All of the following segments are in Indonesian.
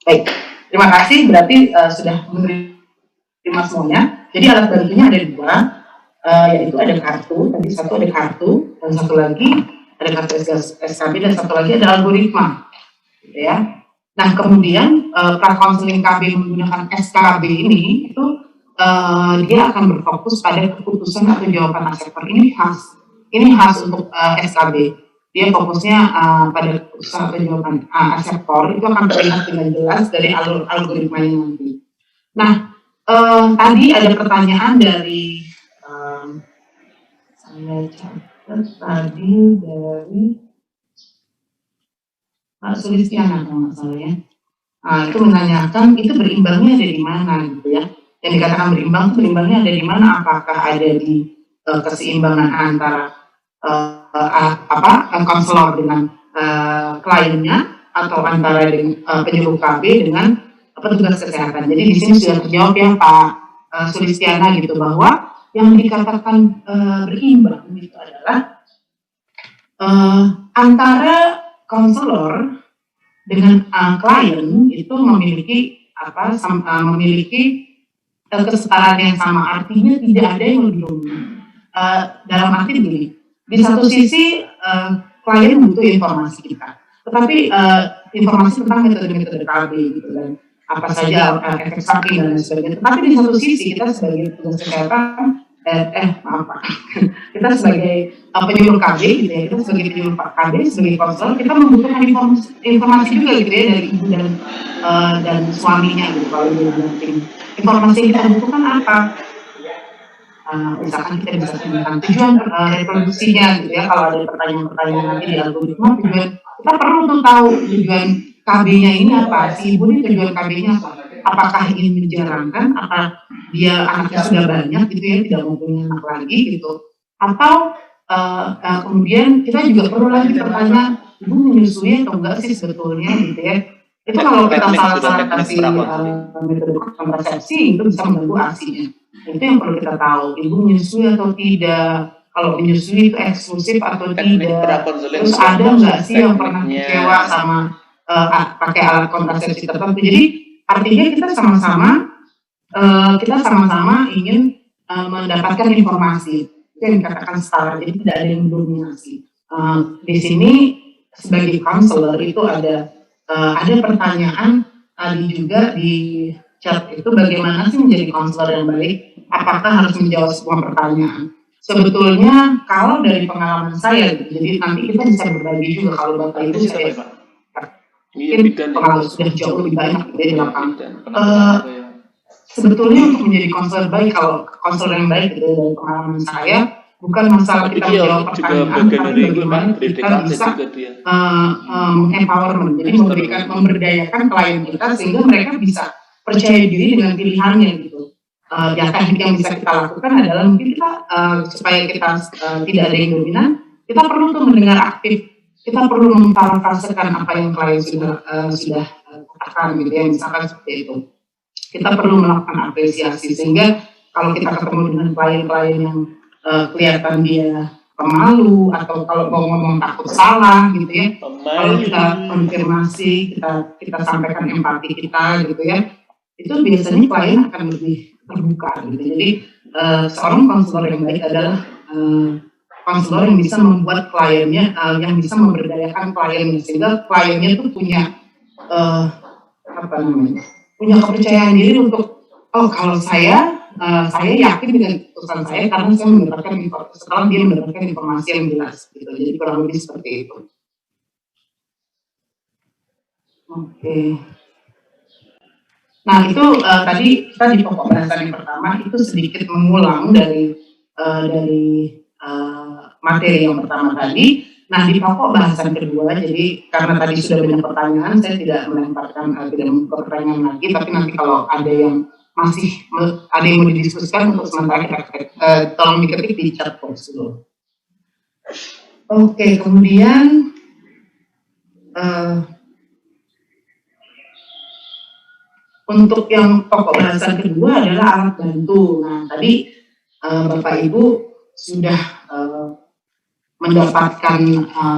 Baik, terima kasih. Berarti sudah menerima semuanya. Jadi alat bantunya ada dua, yaitu ada kartu. Tadi satu ada kartu, dan satu lagi ada kartu SKB, dan satu lagi ada algoritma, gitu ya. Nah, kemudian pra-konseling KB menggunakan SKB ini itu dia akan berfokus pada keputusan atau jawaban asesor. Ini khas untuk SKB. Dia fokusnya pada keputusan atau jawaban asesor itu akan terlihat dengan jelas dari algoritmanya nanti. Nah, tadi ada pertanyaan dari saya catat tadi dari Pak Sulistiana kalau nggak salah ya. Itu menanyakan itu berimbangnya ada di mana gitu ya. Yang dikatakan berimbangnya ada di mana? Apakah ada di keseimbangan antara konselor dengan kliennya, atau antara penyuluh KB dengan petugas kesehatan. Jadi di sini sudah terjawab ya Pak Sulistiana gitu, bahwa yang dikatakan berimbang itu adalah antara konselor dengan klien itu memiliki memiliki kesetaraan yang sama, artinya tidak ada yang lebih dominan. Dalam arti begini, di satu sisi klien butuh informasi kita, tetapi informasi tentang metode-metode KB gitu kan, apa saja efek samping dan lain sebagainya. Tetapi di satu sisi kita sebagai petugas kesehatan kita sebagai penyuluh KB gitu ya, kita sebagai penyuluh KB, sebagai konselor, kita membutuhkan informasi juga gitu ya dari ibu dan suaminya gitu. Kalau informasi yang kita butuhkan apa? Misalkan kita bisa tentang tujuan reproduksinya gitu ya. Kalau ada pertanyaan-pertanyaan nanti di algoritma, tujuan kita perlu tuh tahu tujuan KB-nya ini apa, si ibu ini tujuan KB-nya apa. Apakah ingin menjarangkan, apa dia anaknya sudah banyak gitu ya, tidak mau punya anak lagi gitu, atau kemudian kita juga perlu lagi bertanya, ibu menyusui atau enggak sih sebetulnya gitu ya. Itu kalau kita salah kasih metode kontrasepsi itu bisa mengganggu ASI-nya. Itu yang perlu kita tahu, ibu menyusui atau tidak, kalau menyusui itu eksklusif atau tidak, terus ada nggak sih yang pernah kecewa sama pakai alat kontrasepsi tertentu. Jadi artinya kita sama-sama ingin mendapatkan informasi. Itu yang dikatakan setara, jadi tidak ada yang mendominasi. Di sini sebagai konselor itu ada pertanyaan tadi juga di chat itu, bagaimana sih menjadi konselor yang baik? Apakah harus menjawab semua pertanyaan? Sebetulnya kalau dari pengalaman saya, jadi nanti kita bisa berbagi juga kalau Bapak Ibu saya mungkin pengalaman sudah jauh lebih banyak dari lapangan. Sebetulnya untuk menjadi konselor baik, kalau konselor yang baik gitu dari pengalaman saya, bukan masalah kita menjawab pertanyaan, tapi bagaimana kita bisa empowerment, jadi memberdayakan klien kita sehingga mereka bisa percaya diri dengan pilihannya gitu. Yang teknik yang bisa kita lakukan adalah mungkin kita supaya kita tidak ada yang dominan, kita perlu tuh mendengar aktif, kita perlu memparafrasekan apa yang klien sudah katakan gitu ya, misalkan seperti itu. Kita perlu melakukan apresiasi sehingga kalau kita ketemu dengan klien-klien yang kelihatan dia pemalu atau kalau mau ngomong takut salah gitu ya, kalau kita konfirmasi, kita sampaikan empati kita gitu ya, itu biasanya klien akan lebih terbuka gitu. Jadi seorang konselor yang baik adalah konselor yang bisa membuat kliennya, yang bisa memberdayakan kliennya sehingga kliennya itu punya punya kepercayaan diri untuk kalau saya yakin dengan keputusan saya karena saya mendapatkan informasi, setelah dia mendapatkan informasi yang jelas gitu. Jadi kurang lebih seperti itu. Oke. Nah itu tadi kita di pokok bahasan yang pertama itu sedikit mengulang dari materi yang pertama tadi. Nah di pokok bahasan kedua, jadi karena tadi sudah banyak pertanyaan, saya tidak melemparkan tidak membuka pertanyaan lagi, tapi nanti kalau ada yang masih ada yang mau didiskusikan untuk sementara kita tolong diketik di chat box dulu. Oke, kemudian untuk yang pokok bahasan kedua adalah alat bantu. Nah tadi Bapak Ibu sudah mendapatkan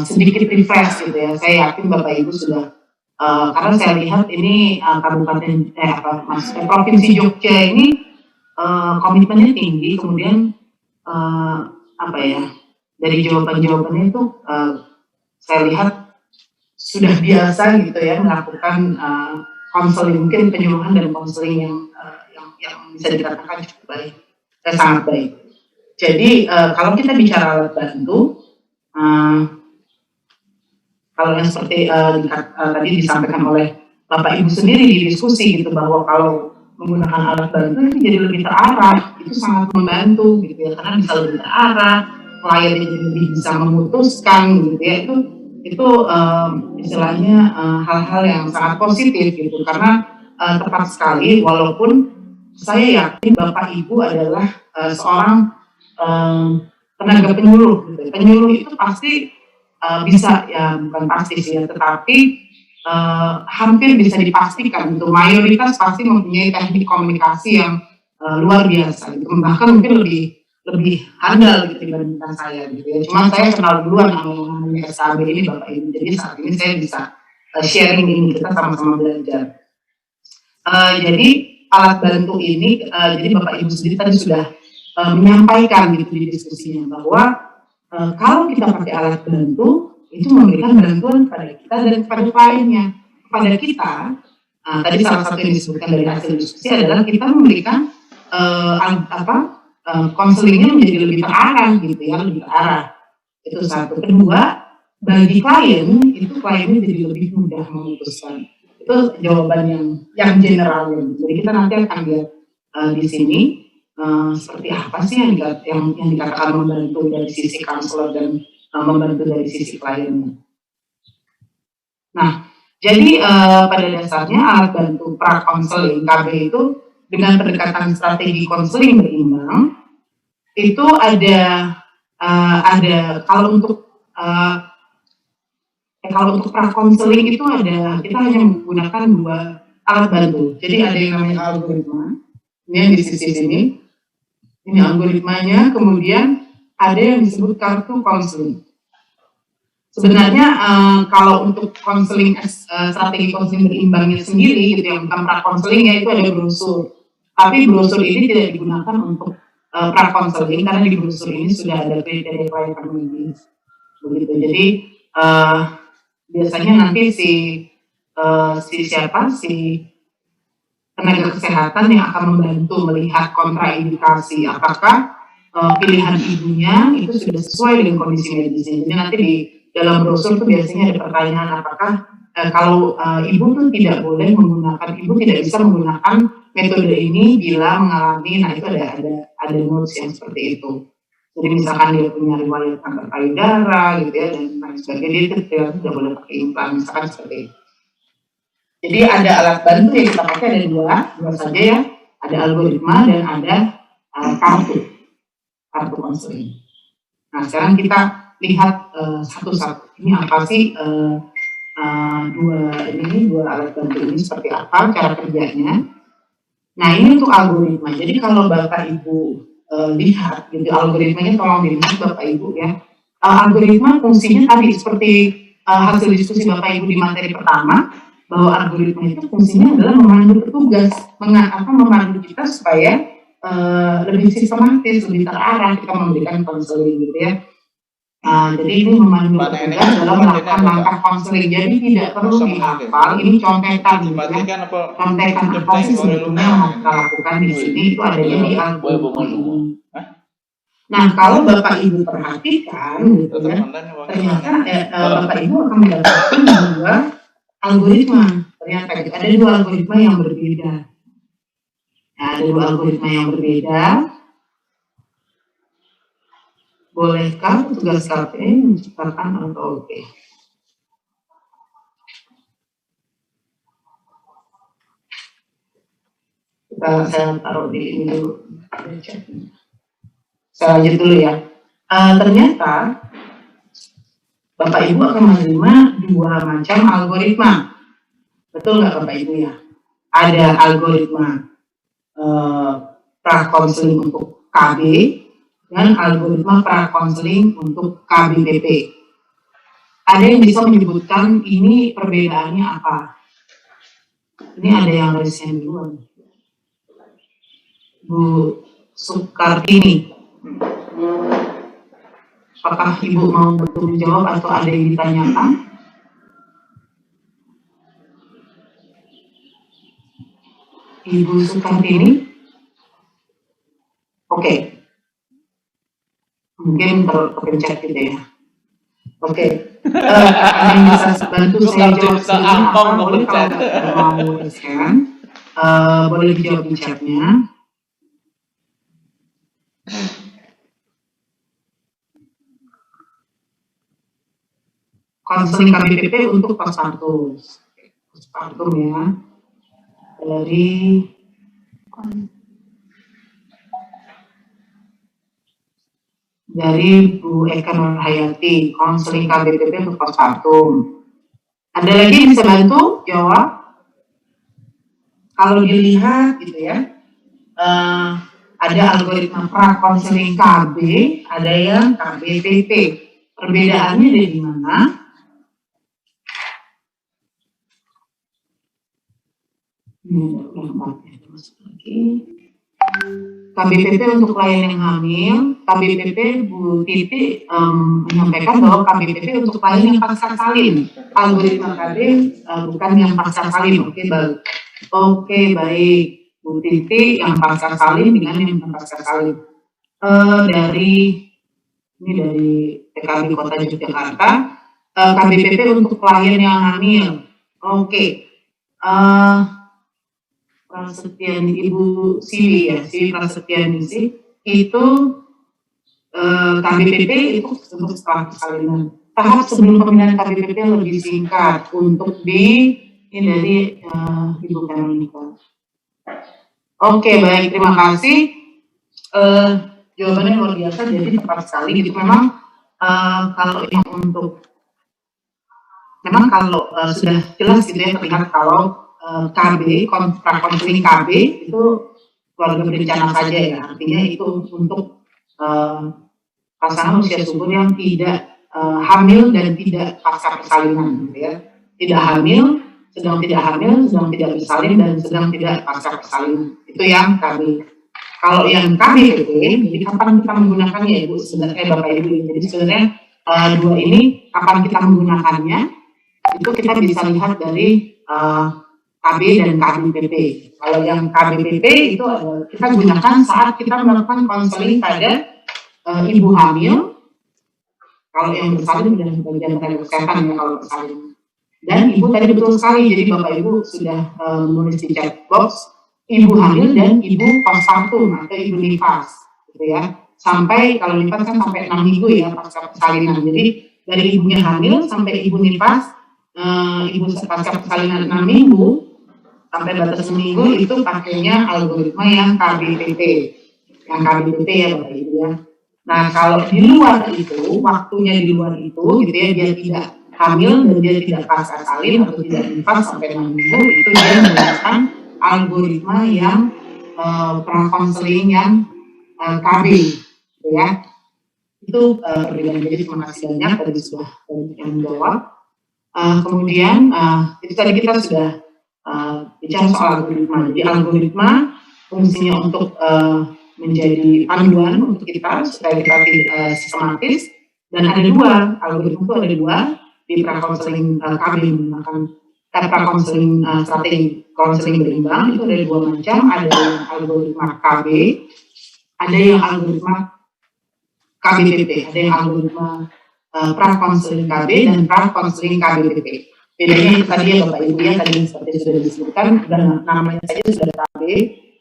sedikit refresh gitu ya. Saya yakin Bapak Ibu sudah Karena saya lihat ini maksudnya Provinsi Jogja ini komitmennya tinggi, kemudian dari jawaban-jawabannya itu saya lihat sudah biasa gitu ya melakukan konseling, mungkin penyuluhan dan konseling yang bisa dikatakan cukup baik, sangat baik. Jadi kalau kita bicara alat bantu, kalau yang seperti tadi disampaikan oleh Bapak Ibu sendiri di diskusi gitu, bahwa kalau menggunakan alat bantu itu jadi lebih terarah, itu sangat membantu gitu ya, karena bisa lebih terarah, kliennya jadi lebih bisa memutuskan gitu ya, itu istilahnya hal-hal yang sangat positif gitu, karena tepat sekali, walaupun saya yakin Bapak Ibu adalah seorang tenaga penyuluh gitu. Penyuluh itu pasti bisa, ya bukan pasti sih ya, tetapi hampir bisa dipastikan gitu, mayoritas pasti mempunyai teknik komunikasi yang luar biasa gitu, bahkan mungkin lebih handal gitu dibandingkan saya gitu ya. Cuma saya kenal duluan namanya SKB ini Bapak Ibu, jadi saat ini saya bisa sharing ini, kita sama-sama belajar. Jadi alat bantu ini, jadi Bapak Ibu sendiri tadi sudah menyampaikan gitu di diskusinya, bahwa kalau kita pakai alat bantu itu memberikan bantuan kepada kita dan kepada kliennya. Kepada kita, tadi salah satu yang disebutkan dari hasil diskusi adalah kita memberikan konselingnya menjadi lebih terarah gitu ya, lebih terarah. Itu satu. Kedua, bagi klien itu kliennya jadi lebih mudah memutuskan. Itu jawaban yang general ya. Jadi kita nanti akan lihat di sini seperti apa sih yang dikatakan membantu dari sisi konselor dan membantu dari sisi kliennya. Nah, jadi pada dasarnya alat bantu pra-konseling KB itu dengan pendekatan strategi konseling berimbang itu ada kalau untuk pra-konseling itu kita hanya menggunakan 2 alat bantu. Jadi ada yang namanya algoritma, ini yang di sisi sini. Ini algoritmanya, kemudian ada yang disebut kartu konseling. Sebenarnya kalau untuk konseling strategi konseling berimbangnya sendiri gitu, yang bukan pra-konselingnya itu ada brosur. Tapi brosur ini tidak digunakan untuk pra-konseling karena di brosur ini sudah ada kriteria klien medis. Begitu. Jadi biasanya nanti si tenaga kesehatan yang akan membantu melihat kontraindikasi apakah pilihan ibunya itu sudah sesuai dengan kondisi medisnya. Jadi nanti di dalam brosur itu biasanya ada pertanyaan apakah kalau ibu tuh tidak bisa menggunakan metode ini bila mengalami, nah itu ada notes yang seperti itu. Jadi misalkan dia punya riwayat kanker payudara gitu ya, dan lain sebagainya, dia tidak boleh pakai implan, misalkan seperti itu. Jadi ada alat bantu yang kita pakai, ada dua saja ya, ada algoritma dan ada kartu konseling. Nah sekarang kita lihat satu-satu, ini apa sih dua alat bantu ini seperti apa cara kerjanya. Nah ini untuk algoritma. Jadi kalau Bapak Ibu lihat gitu algoritmanya, tolong dilihat Bapak Ibu ya. Algoritma fungsinya tadi seperti hasil diskusi Bapak Ibu di materi pertama, bahwa algoritma itu fungsinya adalah memandu petugas, memandu kita supaya lebih sistematis, lebih terarah kita memberikan konseling gitu ya. Jadi ini memandu petugas dalam melakukan langkah konseling. Jadi tidak perlu dihafal, ini contekan gitu ya. Contekan apa sih sebetulnya yang mau kita lakukan di sini, itu adanya di algoritma ini. Nah kalau Bapak Ibu perhatikan gitu ya, ternyata Bapak Ibu akan mendapatkan 2 algoritma. Ternyata ada 2 algoritma yang berbeda. Nah, ada 2 algoritma yang berbeda. Bolehkah petugas KPI menciptakan atau oke? Saya taruh di ini dulu. Saya lanjut dulu ya. Ternyata Bapak Ibu akan menerima 2 macam algoritma. Betul nggak Bapak Ibu ya? Ada algoritma pra-konseling untuk KB dan algoritma pra-konseling untuk KBPP. Ada yang bisa menyebutkan ini perbedaannya apa? Ini ada yang resign duluan. Bu Sukartini. Apakah Ibu mau menjawab atau ada yang ditanyakan? Ibu Sukartini? Oke. Mungkin terpencet gitu ya. Oke. Ada yang bisa bantu saya jawab sebelumnya apa? Boleh kalau mau scan. Boleh dijawab di chatnya. Konseling KBPP untuk Pospartum ya, dari Bu Eka Nurhayati, konseling KBPP untuk Pospartum. Ada lagi yang bisa bantu jawab? Kalau dilihat gitu ya, ada algoritma prakonseling KB, ada yang KBPP. Perbedaannya ada di mana? KBPP untuk klien yang hamil, KBPP Bu Titi menyampaikan bahwa KBPP untuk klien yang pasca salin. Algoritma KB bukan yang pasca salin. Oke, baik. Bu Titi yang pasca salin dengan yang pasca salin. Dari PKB Kota Yogyakarta, KBPP untuk klien yang hamil. Oke. Prasetyani Ibu Siwi ya, Siwi Prasetyani itu KBPP itu untuk setelah persalinan. Tahap sebelum pemindahan KBPP lebih singkat untuk ini dari Ibu Veronica. Oke, baik, terima kasih. Jawabannya luar biasa, jadi tepat sekali. Gitu. Memang kalau yang kalau sudah jelas gitu ya, terlihat kalau KB, konseling KB itu keluarga berencana saja ya, artinya itu untuk pasangan usia subur yang tidak hamil dan tidak pasca persalinan gitu ya, tidak hamil, sedang tidak bersalin dan sedang tidak pasca persalinan, itu yang KB. Kalau yang KBPP, jadi kapan kita menggunakannya Ibu, sebenarnya Bapak Ibu, jadi sebenarnya dua ini kapan kita menggunakannya, itu kita bisa lihat dari KB dan KBPP. Kalau yang KBPP itu kita gunakan saat kita melakukan konseling pada ibu hamil. Kalau yang bersalin dan bagian tenaga kesehatan ya kalau bersalin. Dan ibu tadi betul sekali, jadi Bapak Ibu sudah menulis di chat box ibu hamil dan ibu postpartum atau ibu nifas, gitu ya. Sampai kalau nifas kan sampai 6 minggu ya pasca persalinan. Jadi dari ibunya hamil sampai ibu nifas, ibu pasca persalinan 6 minggu. Sampai batas seminggu itu pakainya algoritma yang KBPP, ya Bapak Ibu ya. Nah kalau di luar itu, waktunya di luar itu, gitu ya, dia tidak hamil dan dia tidak pasca salin atau tidak nifas sampai 6 minggu, itu dia menggunakan algoritma yang prakonseling yang KB, gitu ya. Itu perbedaan. Jadi terima kasih banyak tadi sudah yang menjawab. Kemudian itu tadi kita sudah bicara soal algoritma. Jadi algoritma fungsinya untuk menjadi panduan untuk kita supaya kita sistematis, dan ada dua algoritma itu ada dua di prakonseling KB menggunakan prakonseling strategi konseling berimbang itu ada dua macam, ada yang algoritma KB, ada yang algoritma KBPP, ada yang algoritma prakonseling KB dan prakonseling KBPP. Bedanya tadi ya Bapak Ibu ya, tadi seperti sudah disebutkan, dan namanya saja sudah KB,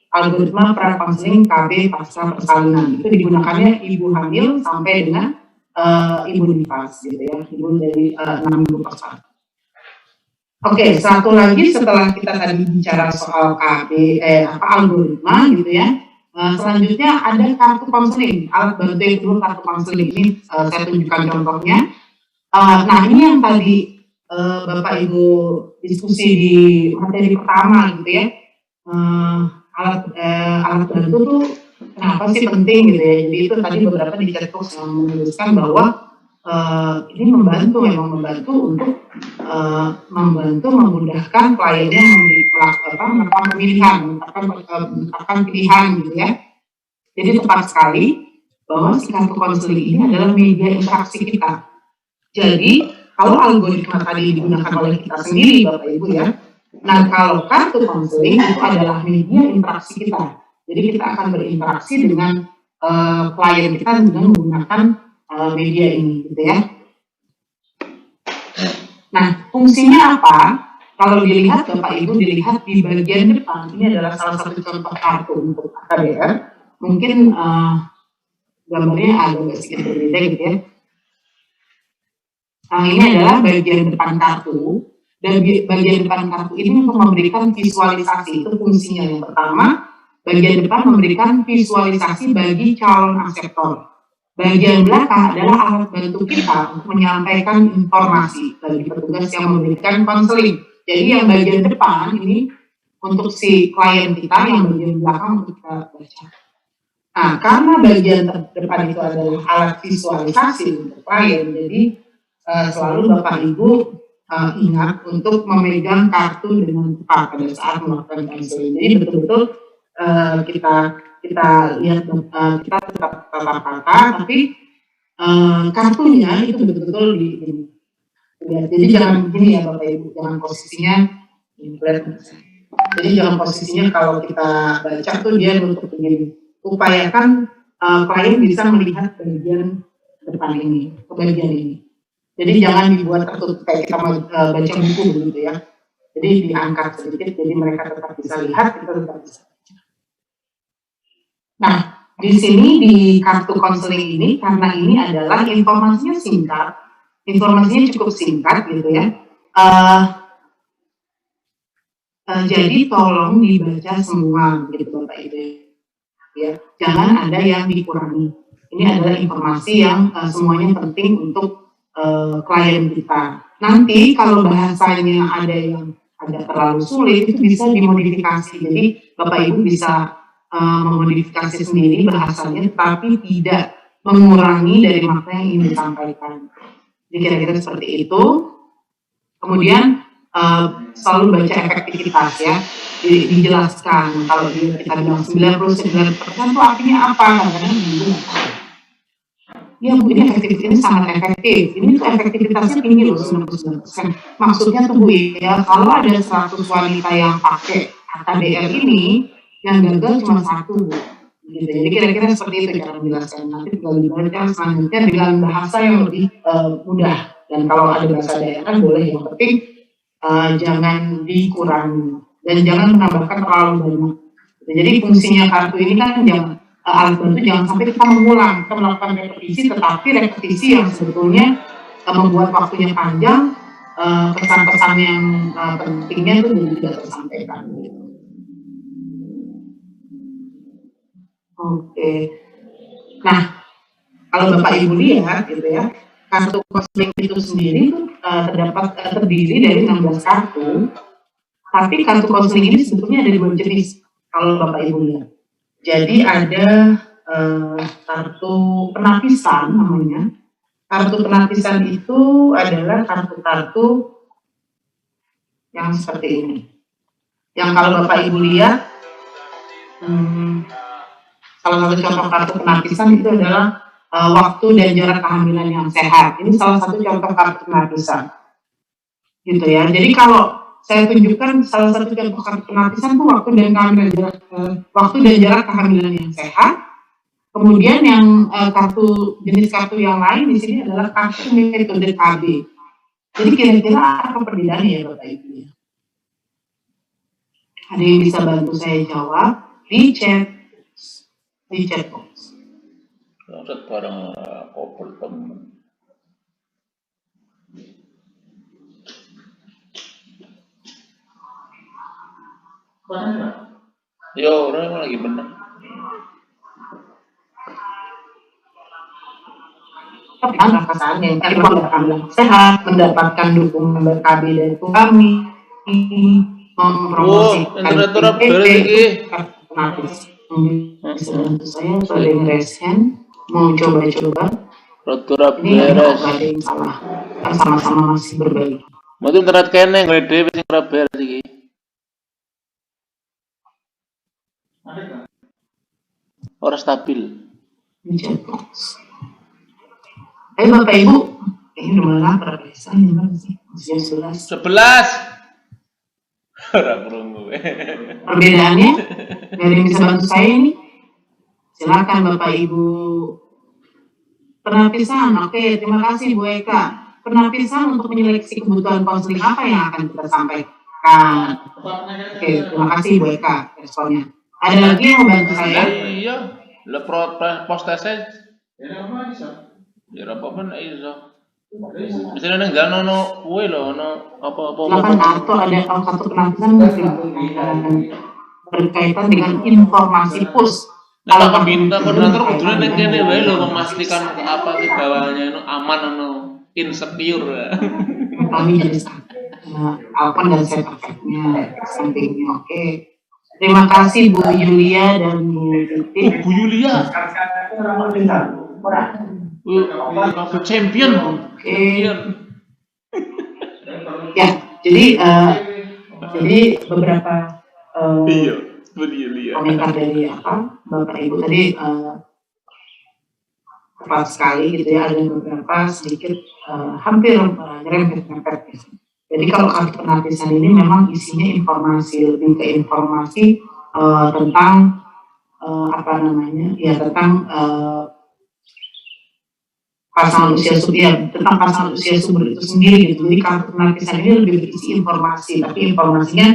algoritma prakonseling KB pasca persalinan. Itu digunakannya ibu hamil sampai dengan ibu nifas, gitu ya, ibu dari 6 minggu pasca. Oke, satu lagi setelah kita tadi bicara soal KB, algoritma, gitu ya. Selanjutnya ada kartu konseling, alat bantu yang dulu kartu konseling ini saya tunjukkan contohnya. Nah ini yang tadi Bapak Ibu diskusi di materi pertama gitu ya, alat bantu tuh kenapa sih penting gitu ya. Jadi itu tadi beberapa di chat box yang menuliskan bahwa ini memang membantu untuk memudahkan kliennya melakukan pemilihan, menetapkan pilihan gitu ya. Jadi tepat sekali bahwa si kartu konseling ini adalah media interaksi kita. Jadi kalau algoritma tadi digunakan oleh kita sendiri Bapak Ibu ya, nah kalau kartu konseling itu adalah media interaksi kita. Jadi kita akan berinteraksi dengan klien kita dengan menggunakan media ini gitu ya. Nah fungsinya apa? Kalau dilihat Bapak Ibu dilihat di bagian depan, ini adalah salah satu contoh kartu untuk KBR. Mungkin gambarnya agak sedikit berbeda gitu ya. Nah ini adalah bagian depan kartu, dan bagian depan kartu ini untuk memberikan visualisasi, itu fungsinya. Yang pertama, bagian depan memberikan visualisasi bagi calon akseptor. Bagian belakang adalah alat bantu kita untuk menyampaikan informasi bagi petugas yang memberikan konseling. Jadi yang bagian depan ini untuk si klien kita, yang bagian belakang untuk kita baca. Nah, karena bagian terdepan itu adalah alat visualisasi untuk klien, jadi selalu Bapak Ibu ingat untuk memegang kartu dengan tepat pada saat melakukan konseling. Jadi betul-betul kita lihat, kita tetap tatap mata, tapi kartunya itu betul-betul lihat. Jadi jangan begini ya Bapak Ibu, jangan posisinya jadi jangan posisinya kalau kita baca tuh dia nutup begini. Upayakan klien bisa melihat bagian depan ini, ke bagian ini. Jadi jangan dibuat tertutup kayak kita baca buku begitu ya. Jadi diangkat sedikit, jadi mereka tetap bisa lihat, kita tetap bisa baca. Nah, di sini di kartu konseling ini, karena ini adalah informasinya singkat, informasinya cukup singkat gitu ya. Jadi tolong dibaca semua gitu Bapak Ibu. Ya, jangan ada yang dikurangi. Ini adalah informasi yang semuanya penting untuk klien kita. Nanti kalau bahasanya ada yang agak terlalu sulit, itu bisa dimodifikasi. Jadi Bapak Ibu bisa memodifikasi sendiri bahasanya, tapi tidak mengurangi dari makna yang ingin disampaikan. Jadi kira-kira seperti itu. Kemudian selalu baca efektivitas ya. Dijelaskan kalau kita bilang 99% itu artinya apa, kadang-kadang bingung. Ya Bu, ini efektif, ini sangat efektif, ini tuh efektivitasnya tinggi loh 99%. Maksudnya tuh Bu ya, kalau ada 100 wanita yang pakai KBR ini, yang gagal cuma 1 Bu. Gitu. Jadi kira-kira seperti itu cara menjelaskan. Nanti tinggal dibaca selanjutnya dengan bahasa yang lebih mudah. Dan kalau ada bahasa daerah boleh, yang penting jangan dikurangi. Dan jangan menambahkan terlalu banyak. Jadi fungsinya kartu ini kan alat bantu jangan sampai kita mengulang, kita melakukan repetisi, tetapi repetisi yang sebetulnya membuat waktunya panjang, pesan-pesan yang pentingnya itu tidak tersampaikan. Gitu. Oke. Nah, kalau Bapak Ibu lihat gitu ya, kartu konseling itu sendiri terdiri dari 16 kartu. Tapi kartu konseling ini sebetulnya ada 2 jenis kalau Bapak Ibu lihat. Jadi ada kartu penapisan namanya. Kartu penapisan itu adalah kartu-kartu yang seperti ini. Yang kalau Bapak Ibu lihat, salah satu contoh kartu penapisan itu adalah waktu dan jarak kehamilan yang sehat. Ini salah satu contoh kartu penapisan. Gitu ya. Jadi kalau saya tunjukkan salah satu contoh kartu penapisan itu waktu dan jarak kehamilan yang sehat. Kemudian yang jenis kartu yang lain di sini adalah kartu metode KB. Jadi kira-kira apa perbedaannya ya Bapak Ibu? Ada yang bisa bantu saya jawab di chat box. Bareng kopel temen. Ya orang lagi benar. Pesan yang tadi sehat, mendapatkan dukungan BKB dari kami, mempromosikan saya pada raise hand, mau coba-coba Rada Ini nggak beres. ada yang salah, kan sama-sama masih berbagi. Mesti internet kene ngene dhewe sing ora beres iki. Ora stabil. Bapak Ibu, ini udah mulai lapar guys. Gimana sih? Masih jam 11. 11. Ora krungu. Perbedaannya, dari yang bisa bantu saya ini, silakan Bapak Ibu. Penapisan, oke, terima kasih Bu Eka. Penapisan untuk menyeleksi kebutuhan konseling apa yang akan kita sampaikan. Oke, terima kasih Bu Eka responnya. Ada lagi yang membantu saya? Iya, le pos tesnya. Ya apa-apa nek iso. Misalnya nang jalan ono kuwe lho, ono apa-apa. Silakan atau ada satu penapisan berkaitan dengan informasi push. Kalau minta koordinator kudune ning kene wae lho memastikan apa sih bawahnya itu aman ono insecure. Kami jadi apa dan saya perfectnya sampingnya. Oke. Terima kasih Bu Yulia dan Bu Titik. Bu Yulia. Apa champion? Oke. Ya, jadi beberapa iya, Bu Yulia. komentar dari Bapak Ibu tadi tepat sekali gitu ya, ada beberapa sedikit hampir nyerempet-nyerempet gitu. Jadi kalau kartu penapisan ini memang isinya informasi, lebih ke informasi tentang tentang pasangan usia subur, tentang pasangan usia subur itu sendiri gitu. Jadi kartu penapisan ini lebih berisi informasi, tapi informasinya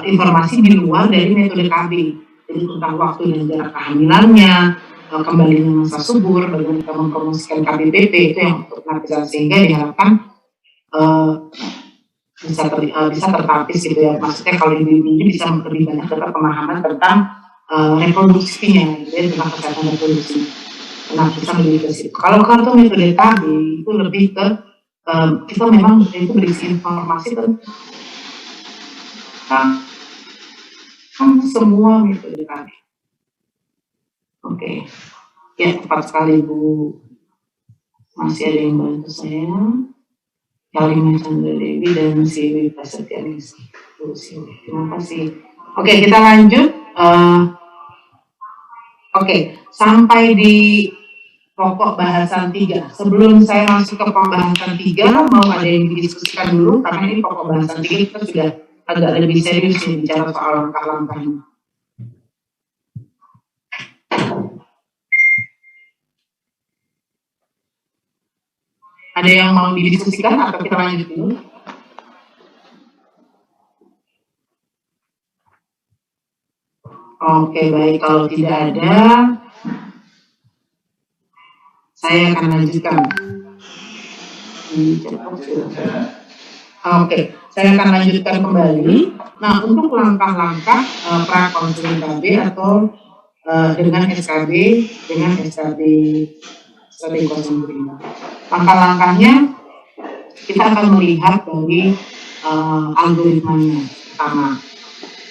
informasi di luar dari metode KB. Jadi tentang waktu dan jarak kehamilannya, kembalinya masa subur, bagaimana kita mempromosikan KBPP itu yang untuk penapisan, sehingga diharapkan bisa tertapis gitu ya. Maksudnya kalau ini bisa lebih banyak dapat pemahaman tentang reproduksinya, gitu ya, tentang kesehatan reproduksi. Nah, bisa lebih ke situ. Kalau kartu metode KB itu lebih ke kita memang itu berisi informasi tentang semua metode KB. Oke. Ya, tepat sekali Bu. Masih ada yang bantu saya. Kalimah Chandra Dewi dan Siwi Prasetyaningsih. Terima kasih. Oke, kita lanjut. Oke, sampai di pokok bahasan 3. Sebelum saya masuk ke pembahasan 3, mau ada yang didiskusikan dulu, karena ini pokok bahasan 3 kita sudah agak lebih serius bicara soal langkah-langkahnya. Ada yang mau didiskusikan atau kita lanjut dulu? Oke, baik. Kalau tidak ada, saya akan lanjutkan. Oke, saya akan lanjutkan kembali. Nah, untuk langkah-langkah pra-konseling KB atau dengan SKB, strategi konseling prima. Langkah-langkahnya kita akan melihat dari algoritmanya pertama.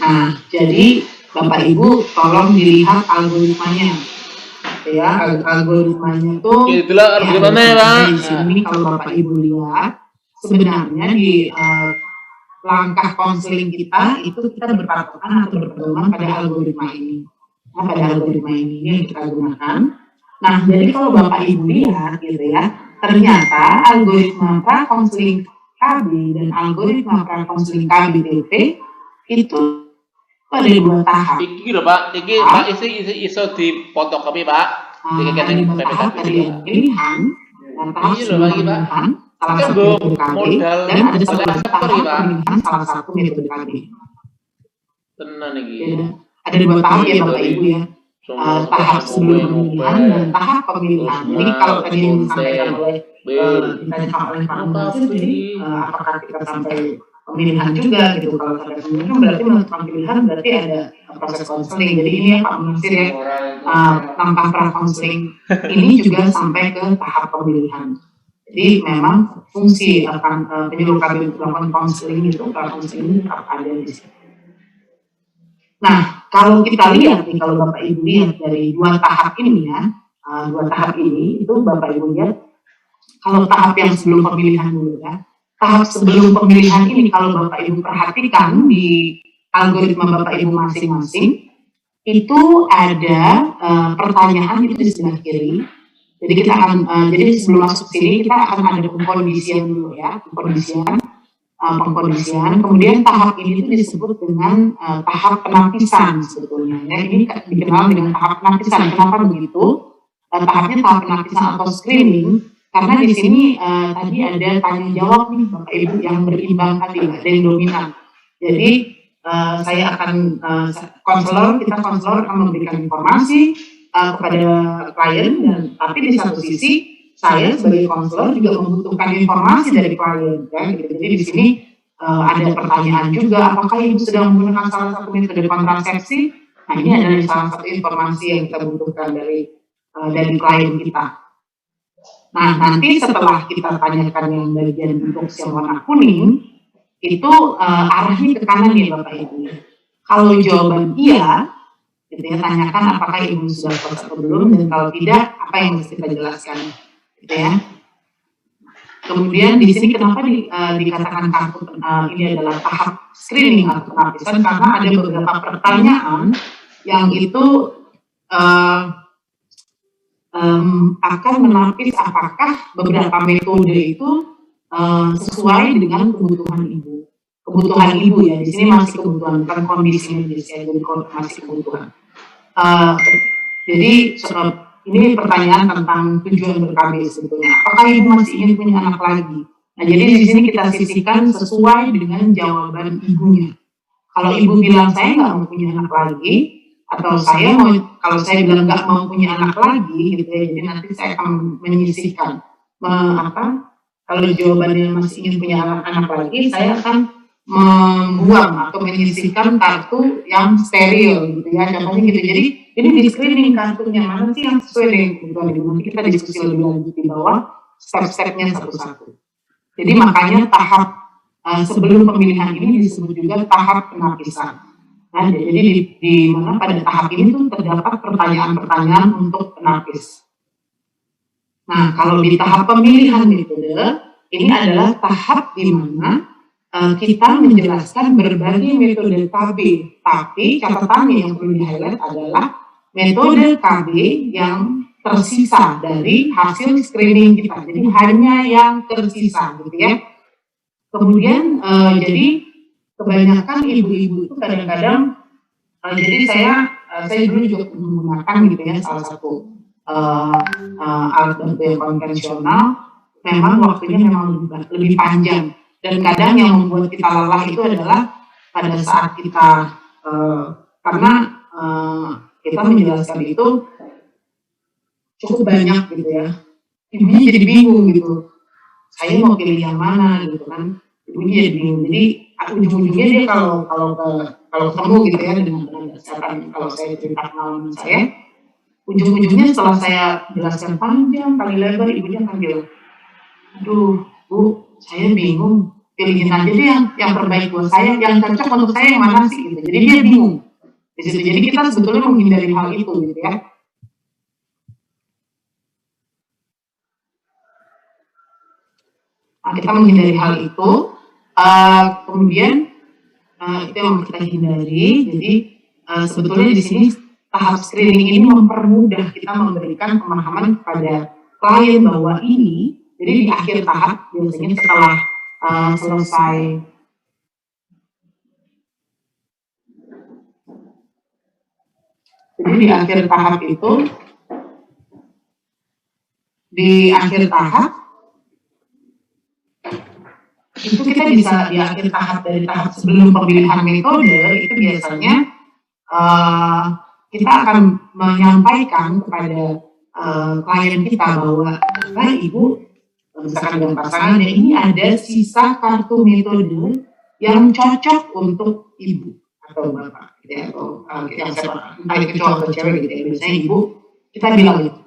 Nah, jadi Bapak Ibu tolong dilihat algoritmanya. Ya, algoritmanya itu itulah algoritmanya, Pak. Di sini kalau Bapak Ibu lihat, sebenarnya di langkah konseling kita itu kita berpatokan atau berpedoman pada algoritma ini. Nah, pada algoritma ini yang kita gunakan. Nah, jadi kalau Bapak Ibu lihat gitu ya, ternyata algoritma pra-konseling KB dan algoritma pra-konseling KBPP itu ada 2 tahap. Iki lho Pak, iki Pak iso dipotokopi Pak. Iki kene tahap tadi pilihan, dan tahap pemilihan salah satu metode KB, dan ada tahap pemilihan salah satu metode KB. Tenan iki. Ada 2 tahap ya Bapak Ibu ya. Tahap sebelum pemilihan dan tahap pemilihan. Jadi kalau tadi yang disampaikan oleh Pak Nasir, jadi apakah kita sampai pemilihan juga gitu? Kalau sampai pemilihan berarti menentukan pilihan berarti ada proses konseling. Jadi ini ya Pak Nasir ya, langkah pra-konseling ini juga sampai ke tahap pemilihan. Jadi memang fungsi penyuluh KB untuk melakukan konseling itu, pra-konseling tetap ada di sini. Nah, kalau kita lihat nih, kalau Bapak Ibu lihat dari 2 tahap ini ya, 2 tahap ini itu Bapak Ibu lihat kalau tahap yang sebelum pemilihan dulu ya. Tahap sebelum pemilihan ini kalau Bapak Ibu perhatikan di algoritma Bapak Ibu masing-masing, itu ada pertanyaan itu di sebelah kiri. Jadi kita akan, jadi sebelum masuk sini kita akan ada pengkondisian dulu ya, pengkondisian. Kemudian tahap ini itu disebut dengan tahap penapisan sebetulnya. Ya, ini dikenal dengan tahap penapisan. Kenapa begitu? Tahapnya tahap penapisan atau screening. Karena di sini tadi ada tanya jawab nih Bapak Ibu yang berimbang tadi, ada yang dominan. Jadi saya akan kita konselor akan memberikan informasi kepada klien, dan tapi di satu sisi saya sebagai konselor juga membutuhkan informasi dari klien, ya. Gitu. Jadi di sini ada pertanyaan juga, apakah ibu sedang menggunakan salah satu metode kontrasepsi? Nah, ini adalah salah satu informasi yang kita butuhkan dari klien kita. Nah, nanti setelah kita tanyakan yang bagian box yang warna kuning, itu arahnya ke kanan ya Bapak Ibu. Kalau jawaban iya, gitu ya, tanyakan apakah ibu sudah puas atau belum, dan kalau tidak, apa yang mesti kita jelaskan, gitu ya. Kemudian di sini kenapa dikatakan kartu ini adalah tahap screening atau penapisan, karena ada beberapa pertanyaan yang itu akan menapis apakah beberapa metode itu sesuai dengan kebutuhan ibu. Kebutuhan ibu ya, di sini masih kebutuhan, bukan kondisi medis ya, jadi masih kebutuhan. Jadi ini pertanyaan tentang tujuan ber-KB sebetulnya. Apakah ibu masih ingin punya anak lagi? Nah, jadi di sini kita sisihkan sesuai dengan jawaban ibunya. Kalau ibu bilang saya nggak mau punya anak lagi, atau kalau saya bilang nggak mau punya anak lagi, gitu ya, jadi nanti saya akan menyisihkan. Kalau jawabannya masih ingin punya anak lagi, saya akan membuang atau menyisihkan kartu yang steril, gitu ya, contohnya gitu. Jadi ini di screening kartunya mana sih yang sesuai dengan kebutuhan ibu. Nanti kita diskusi lebih lanjut di bawah step-stepnya satu-satu. Jadi makanya tahap sebelum pemilihan ini disebut juga tahap penapisan. Nah, jadi di mana pada tahap ini tuh terdapat pertanyaan-pertanyaan untuk penapis. Nah, kalau di tahap pemilihan metode, ini adalah tahap di mana kita menjelaskan berbagai metode KB, tapi catatannya yang perlu di-highlight adalah metode KB yang tersisa dari hasil screening kita. Jadi hanya yang tersisa, gitu ya. Kemudian jadi kebanyakan ibu-ibu itu kadang-kadang, jadi saya dulu juga menggunakan gitu ya salah satu alat bantu yang konvensional, memang waktunya memang lebih panjang, dan kadang yang membuat kita lelah itu adalah pada saat kita karena kita menjelaskan itu cukup banyak gitu ya, ibunya jadi bingung gitu, saya mau pilih yang mana gitu kan, ibunya jadi bingung. Jadi ujung-ujungnya dia kalau ketemu gitu ya dengan kesehatan, kalau saya cerita pengalaman saya, ujung-ujungnya setelah saya jelaskan panjang kali lebar, ibunya akan bilang, aduh Bu, saya bingung, pilihin aja deh yang terbaik buat saya, yang cocok untuk saya yang mana sih gitu. Jadi dia bingung di situ. Jadi kita sebetulnya menghindari hal itu gitu ya. Nah, kita menghindari hal itu. Kemudian itu yang kita hindari. Jadi sebetulnya di sini tahap screening ini mempermudah kita memberikan pemahaman kepada klien bahwa ini, jadi di akhir tahap biasanya setelah selesai jadi di akhir tahap itu, di akhir tahap itu kita bisa di akhir tahap dari tahap sebelum pemilihan metode itu biasanya kita akan menyampaikan kepada klien kita bahwa ibu, misalkan dengan pasangannya, ini ada sisa kartu metode yang cocok untuk ibu atau bapak, gitu ya, atau yang entah itu cowok atau cewek gitu ya. Biasanya ibu kita bilang gitu.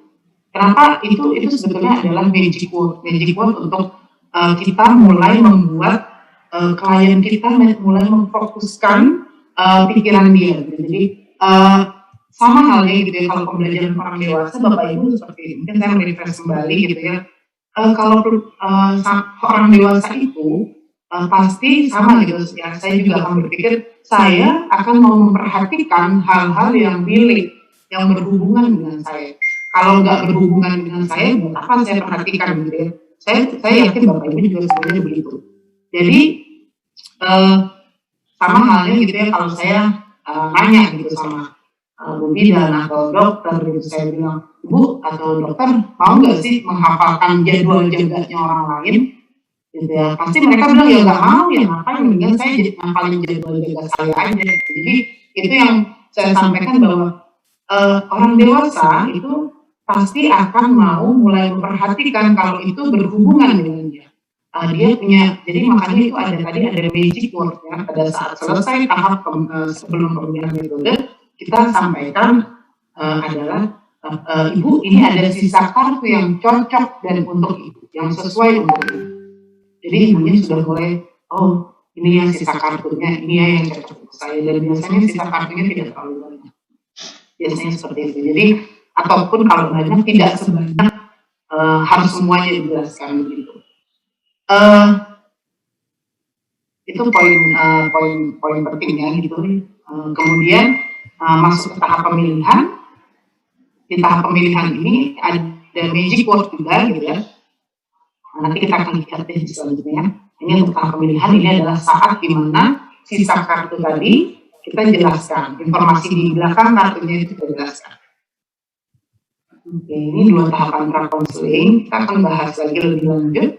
Kenapa itu sebetulnya adalah magic word untuk kita mulai membuat klien kita mulai memfokuskan pikiran dia gitu. Jadi sama halnya gitu ya, kalau pembelajaran orang dewasa, Bapak Ibu seperti mungkin saya merefresh kembali gitu ya, kalau orang dewasa itu pasti sama gitu ya. Saya juga akan berpikir saya akan mau memperhatikan hal-hal yang milik, yang berhubungan dengan saya. Kalau nggak berhubungan dengan saya, buat apa saya perhatikan gitu ya. Saya yakin Bapak Ibu juga sebenarnya begitu. Jadi sama halnya gitu ya, kalau saya nanya gitu sama Bu Bidan atau dokter gitu, saya bilang, Bu atau dokter mau nggak sih menghafalkan jadwal jaganya orang lain gitu ya, pasti mereka bilang ya nggak mau, ya ngapain, mendingan saya jadi ngapalin jadwal jaga saya aja. Jadi itu yang saya sampaikan bahwa orang dewasa itu pasti akan mau mulai memperhatikan kalau itu berhubungan dengan dia. Dia punya, jadi makanya itu ada magic word ya, pada saat selesai tahap sebelum pemilihan metode, kita sampaikan adalah Ibu, ini ada sisa kartu yang cocok dan untuk Ibu, yang sesuai untuk Ibu. Jadi ibunya sudah mulai, oh ini yang sisa kartunya, ini yang cocok untuk saya, dan biasanya sisa kartunya tidak terlalu banyak. Biasanya seperti itu. Jadi ataupun kalau banyak tidak sebanyak harus semuanya dijelaskan begitu. Itu poin pentingnya gitu. Kemudian masuk ke tahap pemilihan. Di tahap pemilihan ini ada magic word juga gitu ya. Nanti kita akan lihat di selanjutnya. Ini untuk tahap pemilihan, ini adalah saat di mana sisa kartu tadi kita jelaskan, informasi di belakang kartunya itu kita jelaskan. Oke, ini 2 tahapan pra-konseling. Kita akan bahas lagi lebih lanjut.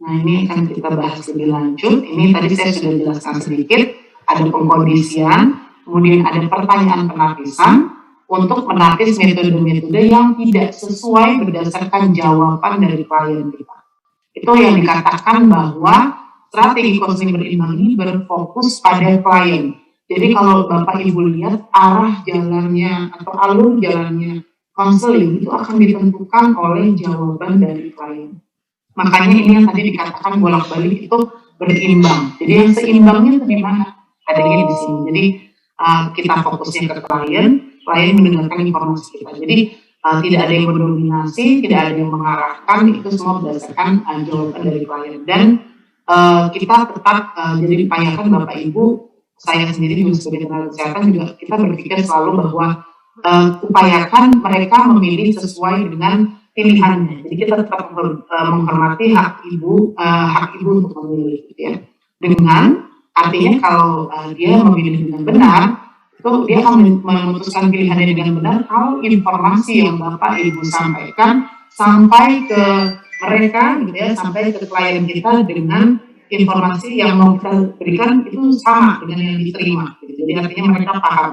Nah, ini akan kita bahas lebih lanjut. Ini tadi saya sudah jelaskan sedikit. Ada pengkondisian, kemudian ada pertanyaan penapisan untuk menapis metode-metode yang tidak sesuai berdasarkan jawaban dari klien kita. Itu yang dikatakan bahwa strategi konseling berimbang ini berfokus pada klien. Jadi kalau Bapak Ibu lihat arah jalannya atau alur jalannya konseling itu akan ditentukan oleh jawaban dari klien. Makanya ini yang tadi dikatakan bolak-balik itu berimbang. Jadi yang seimbangnya itu di mana? Adanya di sini. Jadi kita fokusnya ke klien mendengarkan informasi kita. Jadi tidak ada yang mendominasi, tidak ada yang mengarahkan, itu semua berdasarkan jawaban dari klien. Dan kita tetap jadi upayakan Bapak Ibu, saya sendiri juga sebagai tenaga kesehatan juga kita berpikir selalu bahwa upayakan mereka memilih sesuai dengan pilihannya. Jadi kita tetap menghormati hak ibu untuk memilih, gitu ya. Dengan artinya kalau dia memilih dengan benar, itu dia akan memutuskan pilihannya dengan benar kalau informasi yang Bapak Ibu sampaikan sampai ke mereka, gitu ya, sampai ke klien kita dengan informasi yang mau kita berikan itu sama dengan yang diterima. Gitu. Jadi artinya mereka paham.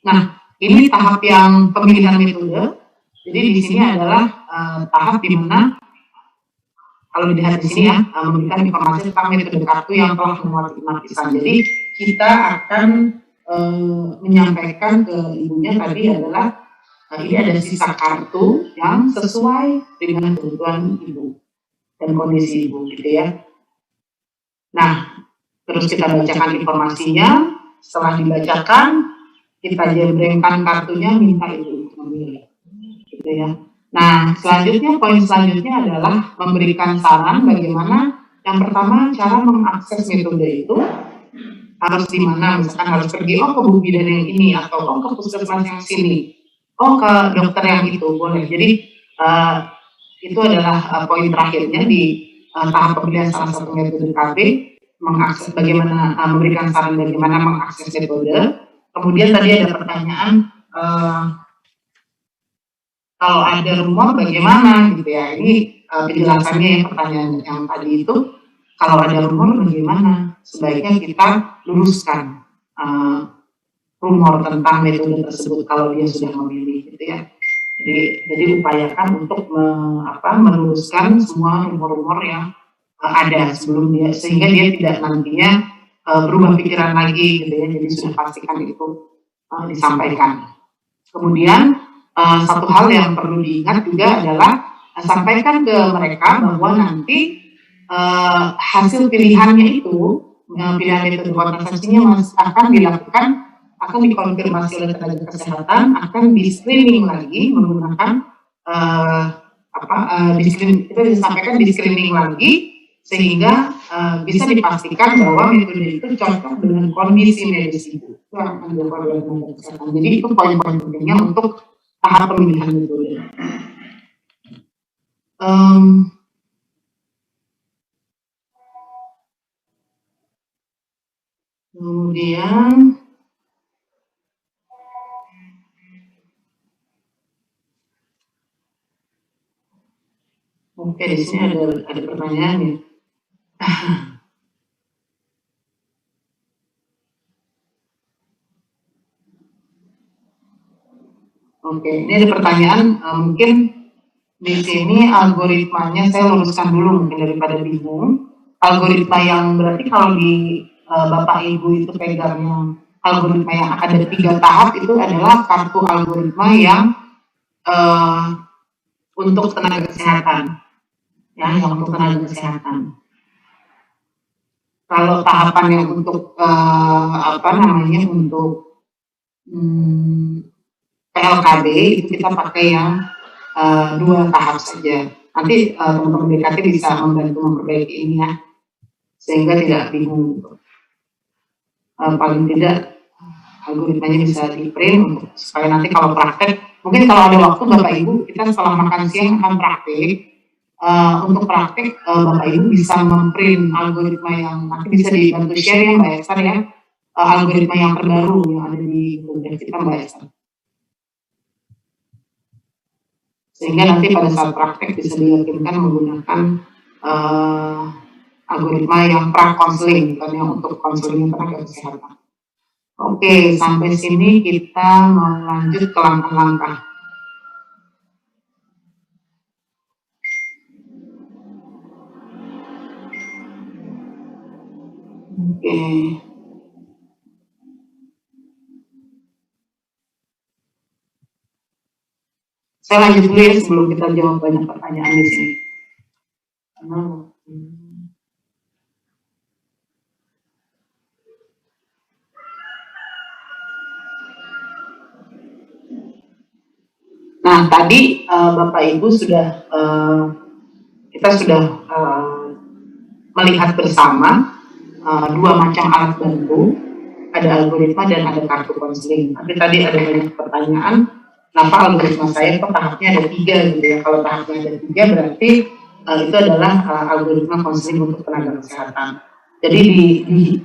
Nah, ini tahap yang pemilihan metode. Jadi di sini adalah tahap di mana kalau dilihat di sini ya, memberikan informasi tentang metode kartu yang telah memuat penapisan. Jadi kita akan menyampaikan ke ibunya tadi adalah ini ada sisa kartu yang sesuai dengan kebutuhan ibu dan kondisi ibu, gitu ya. Nah, terus kita bacakan informasinya. Setelah dibacakan, kita jembrengkan kartunya, minta ibu untuk memilih, gitu ya. Nah, selanjutnya, poin selanjutnya adalah memberikan saran bagaimana yang pertama cara mengakses metode itu harus di mana, misalkan harus pergi ke Bu Bidan yang ini atau ke puskesmas yang sini, ke dokter yang itu boleh. Jadi itu adalah poin terakhirnya di tahap pemilihan salah satu metode KB, mengakses bagaimana memberikan saran bagaimana mengakses metode. Kemudian tadi ada pertanyaan kalau ada rumor bagaimana, gitu ya. Ini penjelasannya yang pertanyaan yang tadi itu, kalau ada rumor bagaimana, sebaiknya kita luruskan rumor tentang metode tersebut kalau dia sudah memilih, gitu ya. Jadi upayakan untuk meluruskan semua rumor-rumor yang ada sebelum dia, sehingga dia tidak nantinya berubah pikiran lagi, gitu ya. Jadi sudah pastikan itu disampaikan. Kemudian satu hal yang perlu diingat juga adalah sampaikan ke mereka bahwa nanti hasil pilihannya itu pilihan metode kontestasinya akan dilakukan, akan dikonfirmasi oleh tenaga kesehatan, akan di screening lagi menggunakan itu disampaikan di screening lagi sehingga bisa dipastikan bahwa metode itu cocok dengan kondisi medis ibu. Itu yang akan dilakukan oleh tenaga kesehatan. Jadi itu poin-poin pentingnya untuk tahap pemilihan metode. Kemudian oke, di sini ada pertanyaan ya. Oke, ini ada pertanyaan, mungkin di sini algoritmanya saya luruskan dulu mungkin daripada bingung. Algoritma yang berarti kalau di Bapak Ibu itu pegangnya algoritma yang ada 3 tahap itu adalah kartu algoritma yang untuk tenaga kesehatan, ya, yang untuk tenaga kesehatan. Kalau tahapan yang untuk untuk PLKB itu kita pakai yang 2 tahap saja. Nanti teman-teman BKT bisa membantu memperbaiki ini ya, sehingga tidak bingung. Paling tidak algoritmanya bisa di print untuk supaya nanti kalau praktek, mungkin kalau ada waktu Bapak Ibu kita setelah makan siang akan praktek. Untuk praktek Bapak Ibu bisa memprint algoritma yang nanti bisa dibantu share ya Mbak Esther ya, algoritma yang terbaru yang ada di Google kita Mbak Esther. Sehingga nanti pada saat praktek bisa diyakinkan menggunakan algoritma yang pra-konseling, bukan yang untuk konseling tenaga kesehatan. Oke, sampai sini kita mau lanjut ke langkah-langkah. Oke. Saya lanjut dulu ya sebelum kita jawab banyak pertanyaan di sini. Nah, tadi Bapak Ibu sudah kita sudah melihat bersama 2 macam alat bantu, ada algoritma dan ada kartu konseling. Tapi tadi ada banyak pertanyaan, kenapa algoritma saya kok tahapnya ada 3 gitu ya? Kalau tahapnya ada 3 berarti itu adalah algoritma konseling untuk tenaga kesehatan. Jadi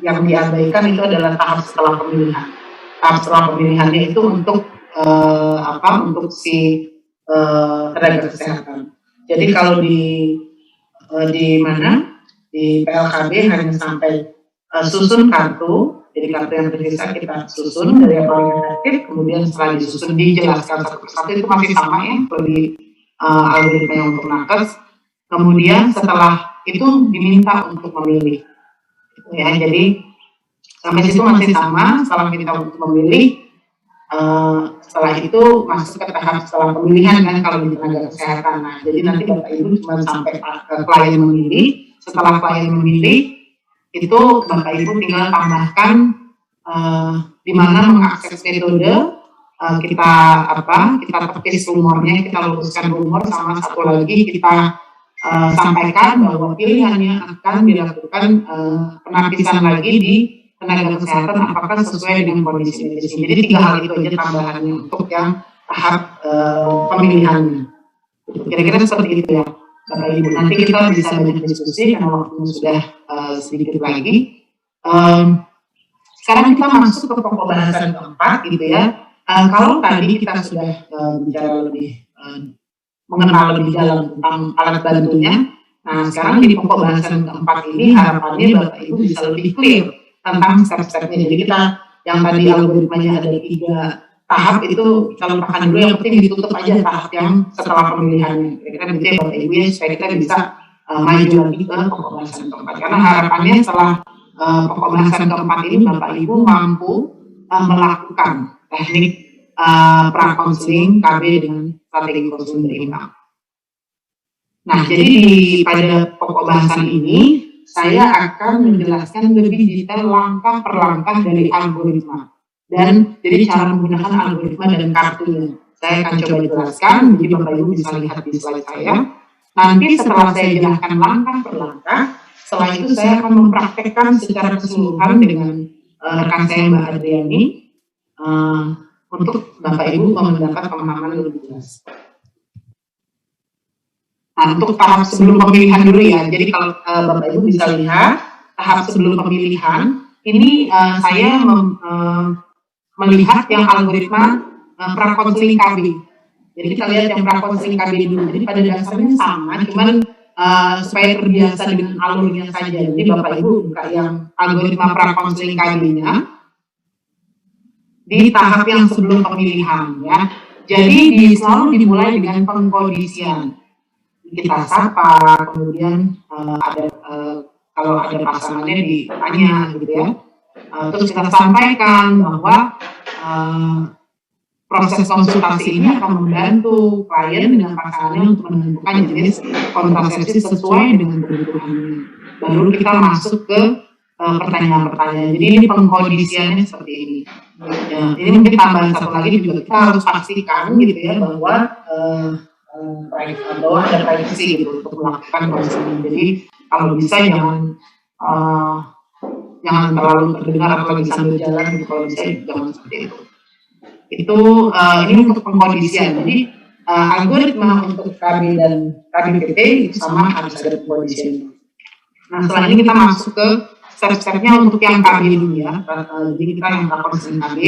yang diabaikan itu adalah tahap setelah pemilihan. Tahap setelah pemilihannya itu untuk untuk si tenaga kesehatan. Jadi kalau di mana di PLKB hanya sampai susun kartu, jadi kartu yang tersisa kita susun dari yang paling efektif, kemudian setelah disusun dijelaskan satu persatu itu masih sama ya kalau di algoritma yang untuk nakes. Kemudian setelah itu diminta untuk memilih, ya. Jadi sampai situ masih sama. Setelah kita untuk memilih, setelah itu masuk ke tahap setelah pemilihan kan kalau di tenaga kesehatan. Nah, jadi nanti Bapak Ibu cuma sampai klien memilih. Setelah klien memilih, itu Bapak Ibu tinggal tambahkan di mana mengakses metode, kita tepis rumornya, kita luruskan rumor, sama satu lagi kita sampaikan bahwa pilihannya akan dilakukan penapisan lagi di tenaga kesehatan apakah sesuai dengan kondisi medis. Jadi 3 hal itu aja tambahannya untuk yang tahap pemilihannya. Kira-kira seperti itu ya Bapak Ibu. Nanti kita bisa banyak diskusi karena waktunya sudah sedikit lagi. Sekarang kita masuk ke pokok bahasan keempat gitu ya. Kalau tadi kita sudah bicara lebih mengenal lebih dalam tentang alat bantunya, nah sekarang di pokok bahasan keempat ini harapannya Bapak Ibu bisa lebih clear tentang step-stepnya. Jadi kita yang tadi algoritmanya ada 3 tahap itu kita lupakan dulu, yang penting ditutup aja tahap yang setelah pemilihannya. Kira-kira gitu ya Bapak Ibu ya, supaya kita bisa maju lagi ke pokok bahasan keempat. Karena harapannya setelah pokok bahasan keempat ini Bapak Ibu mampu melakukan teknik pra-konseling KB dengan strategi konseling berimbang. Nah, jadi pada pokok bahasan ini saya akan menjelaskan lebih detail langkah per langkah dari algoritma dan jadi cara menggunakan algoritma dan kartunya. Saya akan coba jelaskan, jadi Bapak Ibu bisa lihat di slide saya. Nanti setelah saya jelaskan langkah per langkah, setelah itu saya akan mempraktekkan secara keseluruhan dengan rekan saya Mbak Adriani untuk Bapak Ibu mendapat pemahaman lebih jelas. Nah, untuk tahap sebelum pemilihan dulu ya. Jadi kalau Bapak Ibu bisa lihat tahap sebelum pemilihan ini saya melihat yang algoritma prakonseling KB. Jadi kita lihat yang prakonseling KB dulu. Jadi pada dasarnya sama, cuman supaya terbiasa dengan alurnya saja. Jadi Bapak Ibu buka yang algoritma prakonseling KB-nya di tahap yang sebelum pemilihan ya. Jadi selalu dimulai dengan pengkondisian. Kita sapa, kemudian kalau ada pasangannya ditanya gitu ya. Terus kita sampaikan bahwa proses konsultasi ini akan membantu klien dengan pasangannya untuk menentukan jenis kontrasepsi sesuai dengan kebutuhannya. Baru kita masuk ke pertanyaan-pertanyaan. Jadi ini pengkondisiannya seperti ini. Ya, ini mungkin tambahan satu lagi juga kita harus pastikan gitu ya bahwa ada privacy gitu untuk melakukan konseling. Jadi kalau bisa jangan terlalu terdengar atau lagi sambil jalan gitu, kalau bisa jangan seperti itu. Itu ini untuk pengkondisian. Jadi algoritma untuk KB dan KBPT itu sama, harus ada pengkondisian. Nah setelah ini kita masuk ke step-stepnya untuk yang KB dulu ya. Jadi kita yang konseling KB.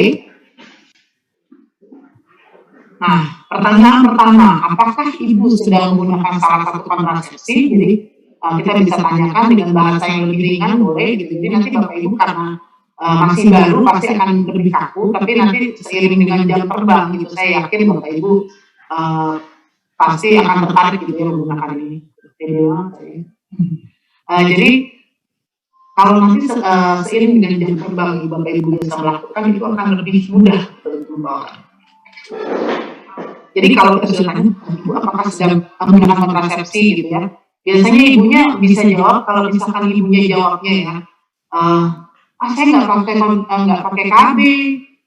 Nah, pertanyaan pertama, apakah ibu sedang menggunakan salah satu kontrasepsi? Jadi kita bisa tanyakan dengan bahasa yang lebih ringan, boleh gitu. Jadi nanti Bapak Ibu karena masih baru pasti akan lebih kaku, tapi nanti seiring dengan jam terbang gitu, saya yakin Bapak Ibu pasti akan tertarik gitu ya menggunakan ini. Jadi kalau nanti seiring dengan jam terbang Bapak Ibu bisa melakukan itu akan lebih mudah untuk membawakan. Jadi kalau kita sudah tanya, ibu apakah sedang menggunakan kontrasepsi gitu ya, biasanya ibunya bisa jawab. Kalau misalkan ibunya jawabnya ya, saya nggak pakai KB,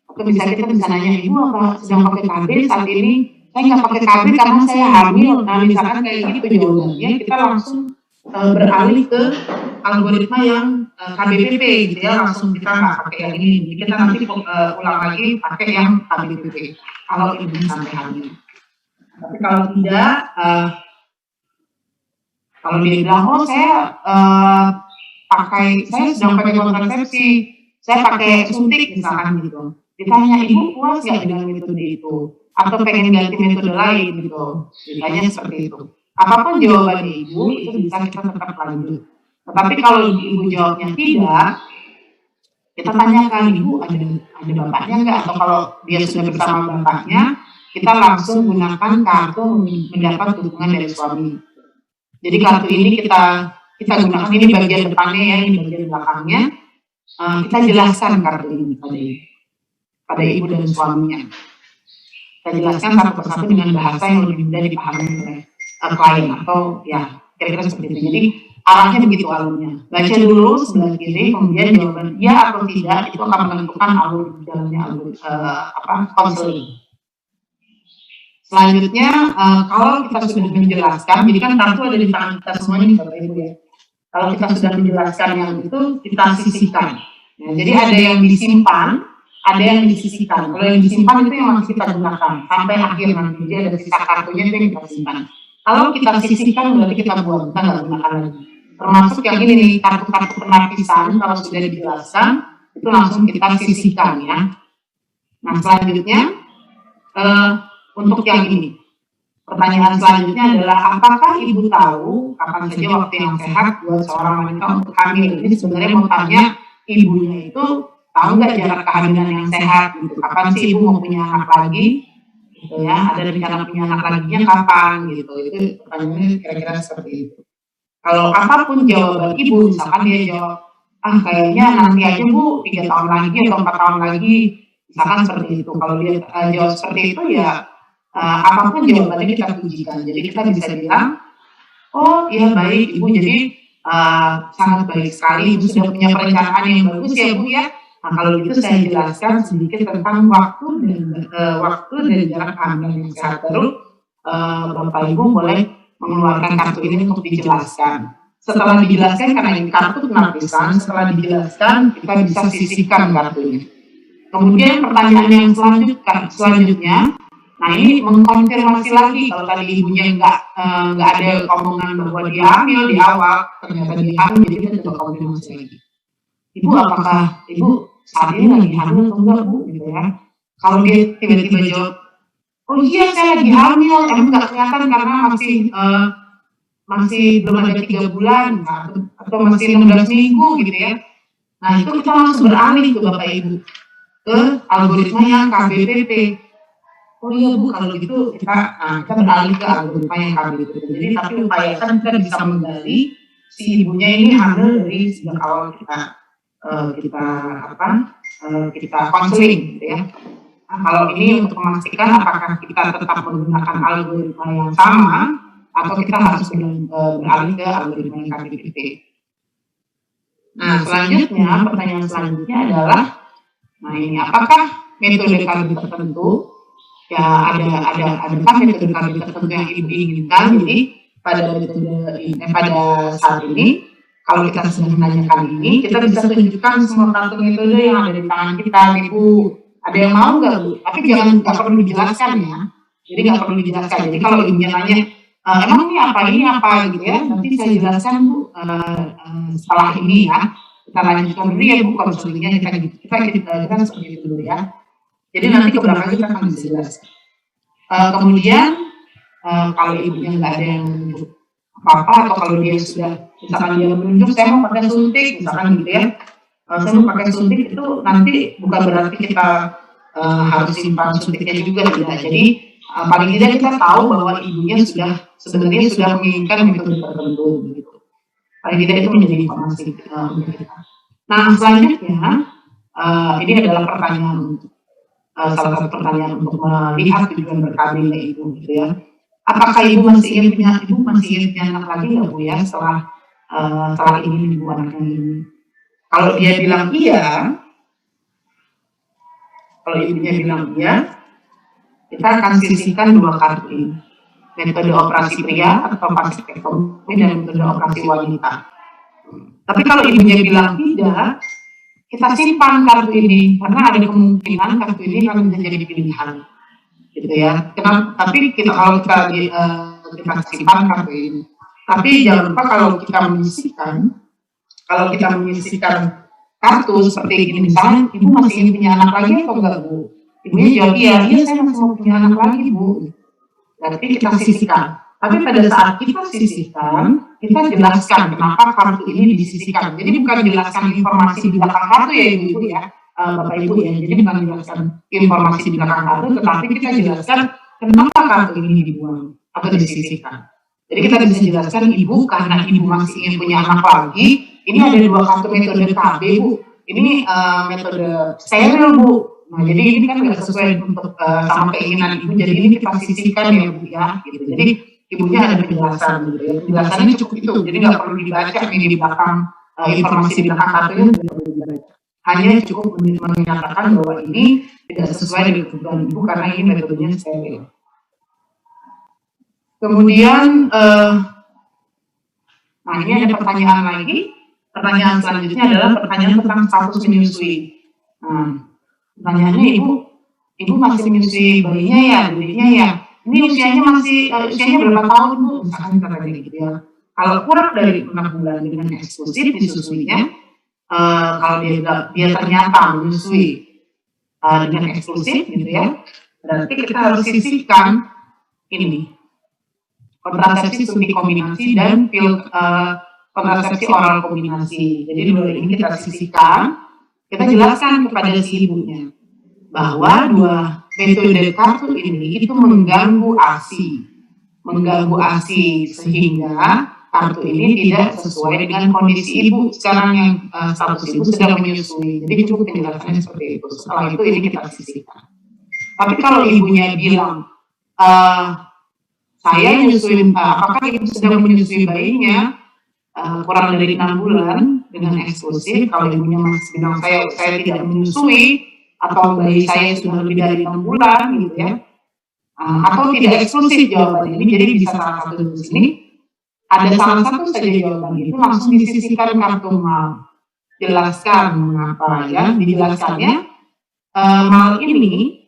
atau misalnya kita bisa nanya, ibu apa sedang pakai KB saat ini? Saya nggak pakai KB karena saya hamil. Nah misalkan kayak gitu jawabannya, kita langsung beralih ke algoritma yang KBPP gitu ya, langsung kita nggak pakai yang ini. Jadi kita nanti ulang lagi pakai yang KBPP kalau ibu sampai hamil. Tapi kalau tidak, kalau dia bilang, oh saya sedang pakai kontrasepsi, saya pakai suntik misalkan gitu. Ditanya, ibu puas nggak dengan metode itu? Atau pengen ganti metode lain gitu? Ditanya seperti itu. Apapun jawaban ibu, itu bisa kita tetap lanjut. Tetapi kalau ibu jawabnya tidak, kita tanyakan, ibu ada bapaknya nggak? Atau kalau dia sudah bersama bapaknya, kita langsung gunakan kartu mendapat dukungan dari suami. Jadi kartu ini kita gunakan, ini bagian depannya ya, ini bagian belakangnya. Kita jelaskan kartu ini pada ibu dan suaminya. Kita jelaskan satu persatu dengan bahasa yang lebih mudah dipahami oleh klien atau ya kira-kira seperti itu. Jadi arahnya begitu alurnya. Baca dulu sebelah kiri, kemudian jawaban ya atau tidak itu akan menentukan alur jalannya konseling. Selanjutnya, kalau kita sudah menjelaskan, jadi kan kartu ada di tangan kita semuanya Bapak Ibu ya. Kalau kita sudah menjelaskan yang itu, kita sisihkan. Ya, jadi ada yang disimpan, ada yang disisihkan. Kalau yang disimpan itu yang masih kita gunakan sampai akhir nanti. Jadi ada sisa kartunya itu yang kita simpan. Kalau kita sisihkan berarti kita buang, kita nggak gunakan lagi. Termasuk yang ini nih, kartu-kartu penapisan kalau sudah dijelaskan itu langsung kita sisihkan ya. Nah selanjutnya untuk yang ini, pertanyaan selanjutnya adalah apakah ibu tahu kapan saja waktu yang sehat buat seorang wanita untuk hamil? Ini sebenarnya mau tanya ibunya itu tahu nggak jarak kehamilan yang sehat gitu? Kapan sih ibu mau punya anak lagi? Gitu ya, ada rencana punya anak laginya kapan gitu? Itu pertanyaannya kira-kira seperti itu. Kalau apapun jawaban ibu, misalkan dia jawab, kayaknya nanti aja bu 3 tahun lagi atau 4 tahun lagi, misalkan seperti itu. Kalau dia jawab seperti itu ya apapun jawabannya kita pujikan. Jadi kita bisa bilang, oh iya baik ibu, jadi sangat baik sekali, Ibu sudah punya perencanaan yang bagus ya Bu ya. Nah kalau gitu saya jelaskan sedikit tentang waktu dan jarak hamil yang sehat, baru Bapak Ibu boleh mengeluarkan kartu ini untuk dijelaskan. Setelah dijelaskan, karena ini kartu penapisan, setelah dijelaskan kita bisa sisihkan kartunya. Kemudian pertanyaan yang selanjutnya, nah ini mengkonfirmasi lagi kalau tadi ibunya nggak ada omongan bahwa dia hamil di awal, ternyata dia hamil, jadi kita coba konfirmasi lagi. Ibu, apakah Ibu saat ini lagi hamil atau enggak Bu? Gitu ya. Kalau dia tiba-tiba jawab, oh iya saya lagi hamil, emang nggak kelihatan karena masih belum ada 3 bulan atau masih 16 minggu gitu ya. Nah itu kita langsung beralih ke Bapak Ibu ke algoritma yang KBPP. Oh iya Bu, kalau gitu kita beralih ke algoritma yang KBPP. Jadi tapi upayakan kita bisa menggali si ibunya ini hamil dari sejak awal kita konseling gitu ya. Nah, kalau ini untuk memastikan apakah kita tetap menggunakan algoritma yang sama atau kita harus beralih ke algoritma yang KBPP. Nah, selanjutnya pertanyaan selanjutnya adalah, nah ini apakah metode KB tertentu ya adakah metode KB tertentu yang Ibu inginkan? Jadi pada saat ini kalau kita sedang menanyakan ini, kita bisa tunjukkan semua kartu metode yang ada di tangan kita, Ibu. Ada yang mau nggak Bu? Tapi nggak perlu dijelaskan ya. Jadi nggak perlu dijelaskan. Jadi kalau ibunya nanya, emang ini apa gitu ya? Nanti saya jelaskan Bu setelah ini ya. Kita lanjutkan dulu ya Bu konselingnya kita seperti itu dulu ya. Jadi nanti keberapa kita akan bisa jelaskan. Kemudian kalau ibunya nggak ada yang menunjuk apa-apa atau kalau dia sudah misalkan dia menunjuk saya mau pakai suntik misalkan gitu ya. Saya mau pakai suntik itu nanti bukan berarti kita harus simpan suntiknya juga tidak. Jadi paling tidak kita tahu bahwa ibunya sebenarnya sudah menginginkan metode tertentu begitu. Paling tidak itu menjadi informasi untuk kita. Nah selanjutnya ini adalah pertanyaan salah satu pertanyaan untuk melihat tujuan berkabinnya ibu gitu ya. Apakah ibu masih ingin punya anak lagi ya Bu ya setelah ini ibu anaknya ini? Kalau dia bilang iya, kalau ibunya bilang iya, kita akan sisihkan 2 kartu ini. Metode operasi pria atau vasektomi dan metode operasi wanita. Tapi kalau ibunya bilang tidak, kita simpan kartu ini karena ada kemungkinan kartu ini akan menjadi pilihan, gitu ya. Tapi kalau kita simpan kartu ini. Tapi jangan lupa kalau kita menyisihkan kartu seperti ini misalnya, ibu masih ingin punya anak lagi atau enggak Bu? Ibunya jawab iya saya masih mau punya anak lagi Bu. Berarti kita sisihkan. Tapi pada saat kita sisihkan, kita jelaskan kenapa kartu ini disisihkan. Jadi bukan jelaskan informasi di belakang kartu ya Ibu ya, Bapak Ibu ya. Jadi bukan jelaskan informasi di belakang kartu, tetapi kita jelaskan kenapa kartu ini dibuang atau disisihkan. Jadi kita bisa jelaskan Ibu karena Ibu masih ingin punya anak lagi. Ini ada 2 kartu metode KB Bu. Ini metode steril Bu. Nah, jadi ini kan nggak sesuai untuk sama keinginan Ibu. Jadi ini kita sisihkan ya Bu ya. Gitu. Jadi ibunya ada penjelasan gitu ya. Penjelasannya cukup itu. Jadi nggak perlu dibaca ini di belakang informasi di belakang kartunya tidak perlu dibaca. Hanya cukup menyatakan bahwa ini tidak sesuai dengan kebutuhan Ibu karena ini metodenya steril. Kemudian nah ini ada pertanyaan lagi. Pertanyaan selanjutnya adalah pertanyaan tentang status menyusui. Nah, pertanyaannya ibu masih menyusui bayinya ya, bayinya ya. Ini usianya berapa tahun Bu? Misalkan kata gitu ya. Kalau kurang dari 6 bulan dengan eksklusif disusuinya, kalau dia ternyata menyusui dengan eksklusif gitu ya, berarti kita harus sisihkan ini kontrasepsi suntik kombinasi dan pil kontrasepsi oral kombinasi. Jadi 2 ini kita sisihkan, kita jelaskan kepada si ibunya bahwa 2 metode kartu ini itu mengganggu ASI sehingga kartu ini tidak sesuai dengan kondisi ibu sekarang yang status ibu sedang menyusui. Jadi cukup penjelasannya seperti itu. Setelah itu ini kita sisihkan. Tapi kalau ibunya bilang saya menyusui, apakah ibu sedang menyusui bayinya? kurang dari 6 bulan dengan eksklusif, kalau ibunya masih bilang saya tidak menyusui, atau bayi saya sudah lebih dari 6 bulan gitu ya, atau tidak eksklusif jawaban ini, jadi bisa salah satu di sini. Ada salah satu saja jawaban itu langsung disisihkan kartu mal. Jelaskan mengapa ya, dijelaskannya mal ini.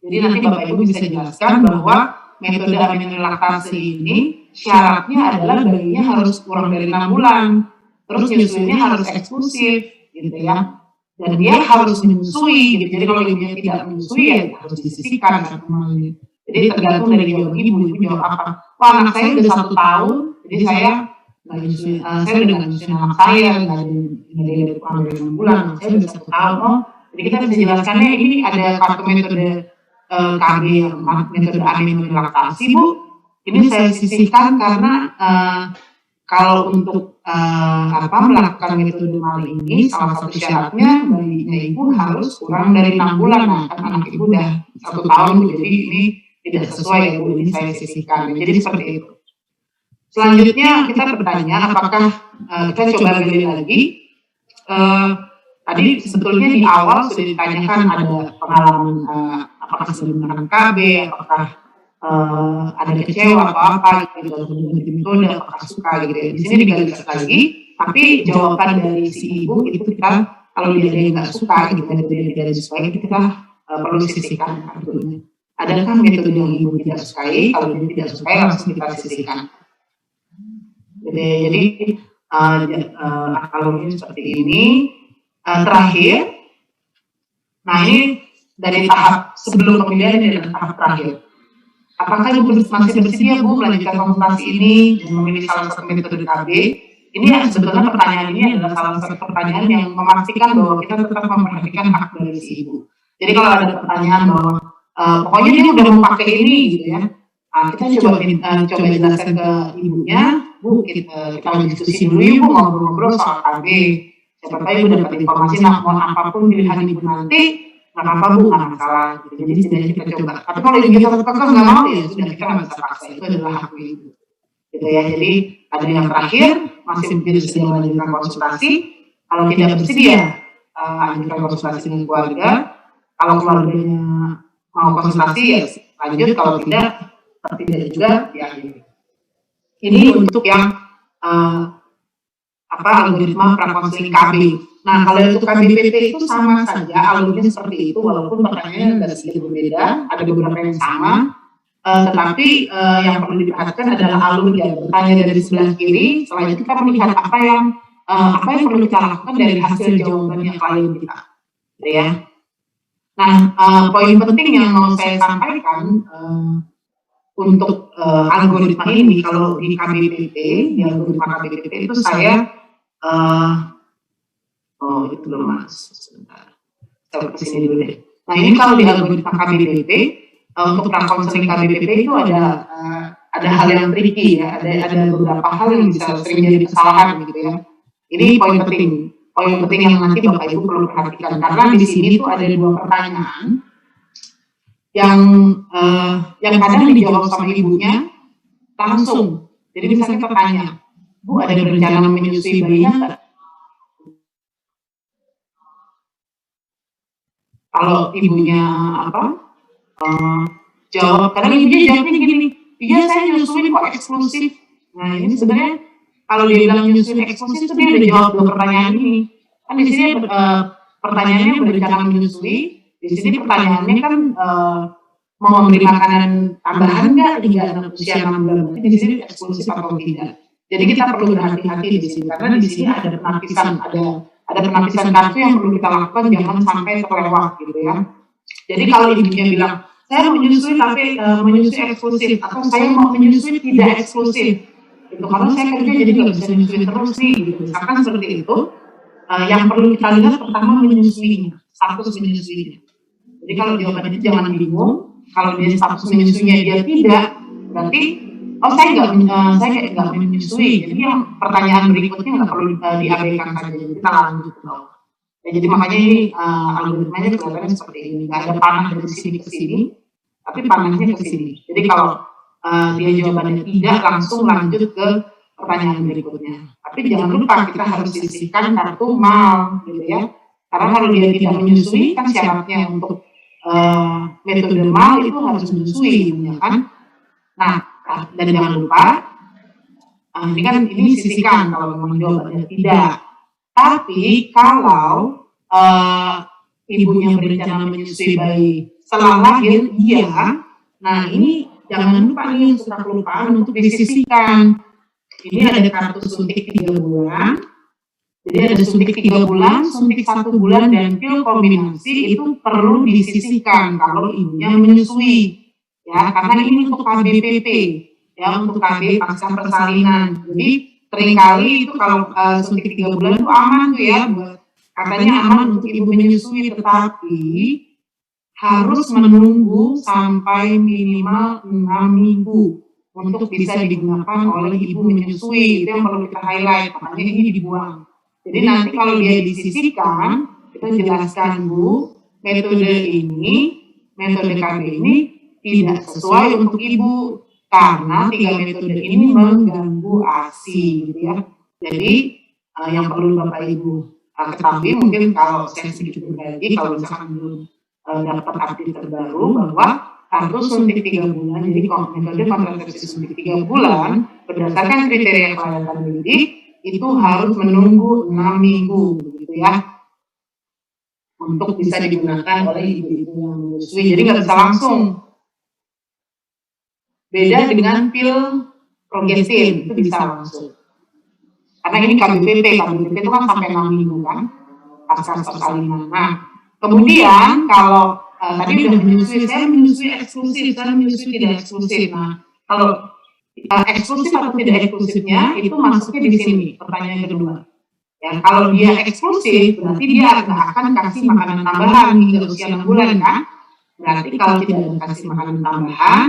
Jadi nanti Bapak Ibu bisa jelaskan bahwa metode aminorelatase ini syaratnya adalah bayinya harus kurang dari 6 bulan, terus nyusunya harus eksklusif gitu ya, dan dia harus menyusui gitu. Jadi kalau ibunya tidak menyusui ya harus disisihkan kartu malnya. Jadi tergantung dari jawaban ibu jawab apa. Wah, anak saya udah 1 tahun, jadi saya nggak nyusuin, saya udah nggak nyusuin anak saya, nggak ada kurang dari 6 bulan, saya udah 1 tahun. Oh, jadi kita bisa jelaskannya ini ada kartu metode KB, metode aminorelatase Bu. Ini saya sisihkan karena kalau untuk melakukan metode mal ini salah satu syaratnya bayinya ibu harus kurang dari 6 bulan. Nah, kan anak ibu udah 1 tahun Bu, jadi ini tidak sesuai ya Bu, ini saya sisihkan. Jadi seperti itu. Selanjutnya kita bertanya apakah kita coba gali lagi. Tadi sebetulnya di awal sudah ditanyakan ada pengalaman apakah sebelum KB, apakah ada kecewa atau apa gitu, atau berganti metode, apakah suka gitu ya. Di sini digali lagi, tapi jawaban dari si ibu itu kita kalau dia nggak suka gitu, dia disukai, kita perlu sisihkan kartunya. Adakah metode yang ibu tidak sukai? Kalau dia tidak sukai langsung kita sisihkan. Jadi kalau ini seperti ini. Terakhir, nah ini dari tahap sebelum pemilihan ini adalah tahap terakhir. Apakah ibu masih bersedia Bu melanjutkan konsultasi ini dan memilih salah satu metode KB? Ini yang sebetulnya pertanyaan ini adalah salah satu pertanyaan yang memastikan bahwa kita tetap memperhatikan hak dari si ibu. Jadi kalau ada pertanyaan bahwa pokoknya dia udah mau pakai ini gitu ya, kita coba jelaskan ke ibunya, Bu kita diskusi dulu yuk Bu, ngobrol-ngobrol soal KB. Siapa tahu ibu dapat informasi, nah mohon apapun pilihan ibu nanti, nggak apa-apa Bu, nggak masalah gitu. Jadi setidaknya kita coba. Tapi kalau ibu kita tetap nggak mau ya sudah, kita nggak bisa paksa, itu adalah hak ibu. Gitu ya. Jadi ada yang terakhir, masih bersedia melanjutkan konsultasi. Kalau tidak bersedia, lanjutkan konsultasi dengan keluarga. Kalau keluarganya mau konsultasi ya lanjut, kalau tidak juga ya. Ini untuk yang algoritma prakonseling KB. Nah, kalau untuk KBPT itu sama saja, alurnya seperti itu, walaupun pertanyaannya ada sedikit berbeda, ada beberapa yang sama, tetapi yang perlu diperhatikan adalah alurnya. Bertanya dari sebelah kiri, setelah itu kita melihat apa yang perlu kita lakukan dari hasil jawabannya klien kita, gitu ya. Nah, poin penting yang mau saya sampaikan untuk algoritma ini, kalau di KBPT, di algoritma KBPT itu saya itu belum Mas, sebentar. Saya kesini dulu deh. Nah ini kalau di algoritma KBPT, untuk prakonseling KBPT itu ada hal yang tricky ya, ada beberapa hal yang bisa sering jadi kesalahan gitu ya. Ini poin penting yang nanti Bapak Ibu perlu perhatikan, karena di sini tuh ada 2 pertanyaan yang kadang dijawab sama ibunya langsung. Jadi misalnya kita tanya, Bu ada berencana menyusui bayinya nggak? Kalau ibunya jawab, karena ibunya jawabnya gini, iya saya nyusuin kok eksklusif. Nah ini sebenarnya kalau dia bilang nyusuin eksklusif itu dia udah jawab 2 pertanyaan ini. Kan di sini pertanyaannya berencana menyusui, di sini pertanyaannya kan mau memberi makanan tambahan nggak hingga usia 6 bulan? Di sini eksklusif atau tidak? Jadi kita perlu berhati-hati di sini, karena di sini ada penapisan kartu yang perlu kita lakukan, jangan sampai terlewat gitu ya. Jadi kalau ibunya bilang saya menyusui tapi menyusui eksklusif, atau saya mau menyusui tidak eksklusif, itu kalau saya kerja jadi nggak bisa menyusui terus nih gitu. Misalkan seperti itu, yang perlu kita lihat pertama menyusuinya, status menyusuinya. Jadi kalau jawabannya jangan bingung. Kalau dia status menyusuinya dia tidak, berarti saya nggak menyusui. Jadi yang pertanyaan berikutnya nggak perlu diabaikan saja. Kita lanjut dong. Ya, jadi makanya ini algoritmanya kelihatannya seperti ini. Nggak ada panah dari sini ke sini, tapi panahnya ke sini. Jadi kalau dia jawabannya tidak, langsung lanjut ke pertanyaan berikutnya. Tapi jangan lupa kita harus sisihkan kartu mal, gitu ya. Karena kalau dia tidak menyusui, kan syaratnya untuk metode mal itu harus menyusui, ya kan? Nah, dan jangan lupa, ini kan ini sisihkan kalau memang jawabannya tidak. Tapi kalau ibunya berencana menyusui bayi setelah lahir, iya. Nah, ini jangan lupa nih yang suka kelupaan untuk disisihkan. Ini ada kartu suntik 3 bulan. Jadi ada suntik 3 bulan, suntik 1 bulan, dan pil kombinasi itu perlu disisihkan kalau ibunya menyusui. Ya, karena ini untuk KBPP, ya, untuk KB pasca persalinan. Jadi seringkali itu kalau suntik 3 bulan itu aman tuh ya, buat katanya aman untuk ibu menyusui, tetapi harus menunggu sampai minimal 6 minggu untuk bisa digunakan oleh ibu menyusui. Itu yang perlu kita highlight, makanya ini dibuang. Jadi nanti kalau dia disisihkan, kita jelaskan, Bu, metode ini, metode KB ini tidak sesuai untuk ibu, karena 3 metode ini mengganggu ASI, gitu ya. Jadi yang perlu Bapak Ibu ketahui, mungkin kalau saya sedikit berbagi, kalau misalkan belum dapat update terbaru bahwa kartu suntik 3 bulan, jadi metode kontrasepsi suntik 3 bulan berdasarkan kriteria kelaikan medis itu harus menunggu 6 minggu, begitu ya, untuk bisa digunakan oleh ibu-ibu yang menyusui. Jadi nggak bisa langsung. Beda dengan pil progestin, itu bisa langsung. Karena ini KBPP itu kan sampai 6 minggu kan, pasca persalinan. Nah, kemudian kalau tadi udah menyusui, saya menyusui eksklusif, saya menyusui tidak eksklusif. Nah, kalau eksklusif atau tidak eksklusifnya itu masuknya di sini, pertanyaan kedua. Ya, kalau dia eksklusif berarti dia nggak akan kasih makanan tambahan hingga usia 6 bulan kan? Berarti kalau tidak kasih makanan tambahan,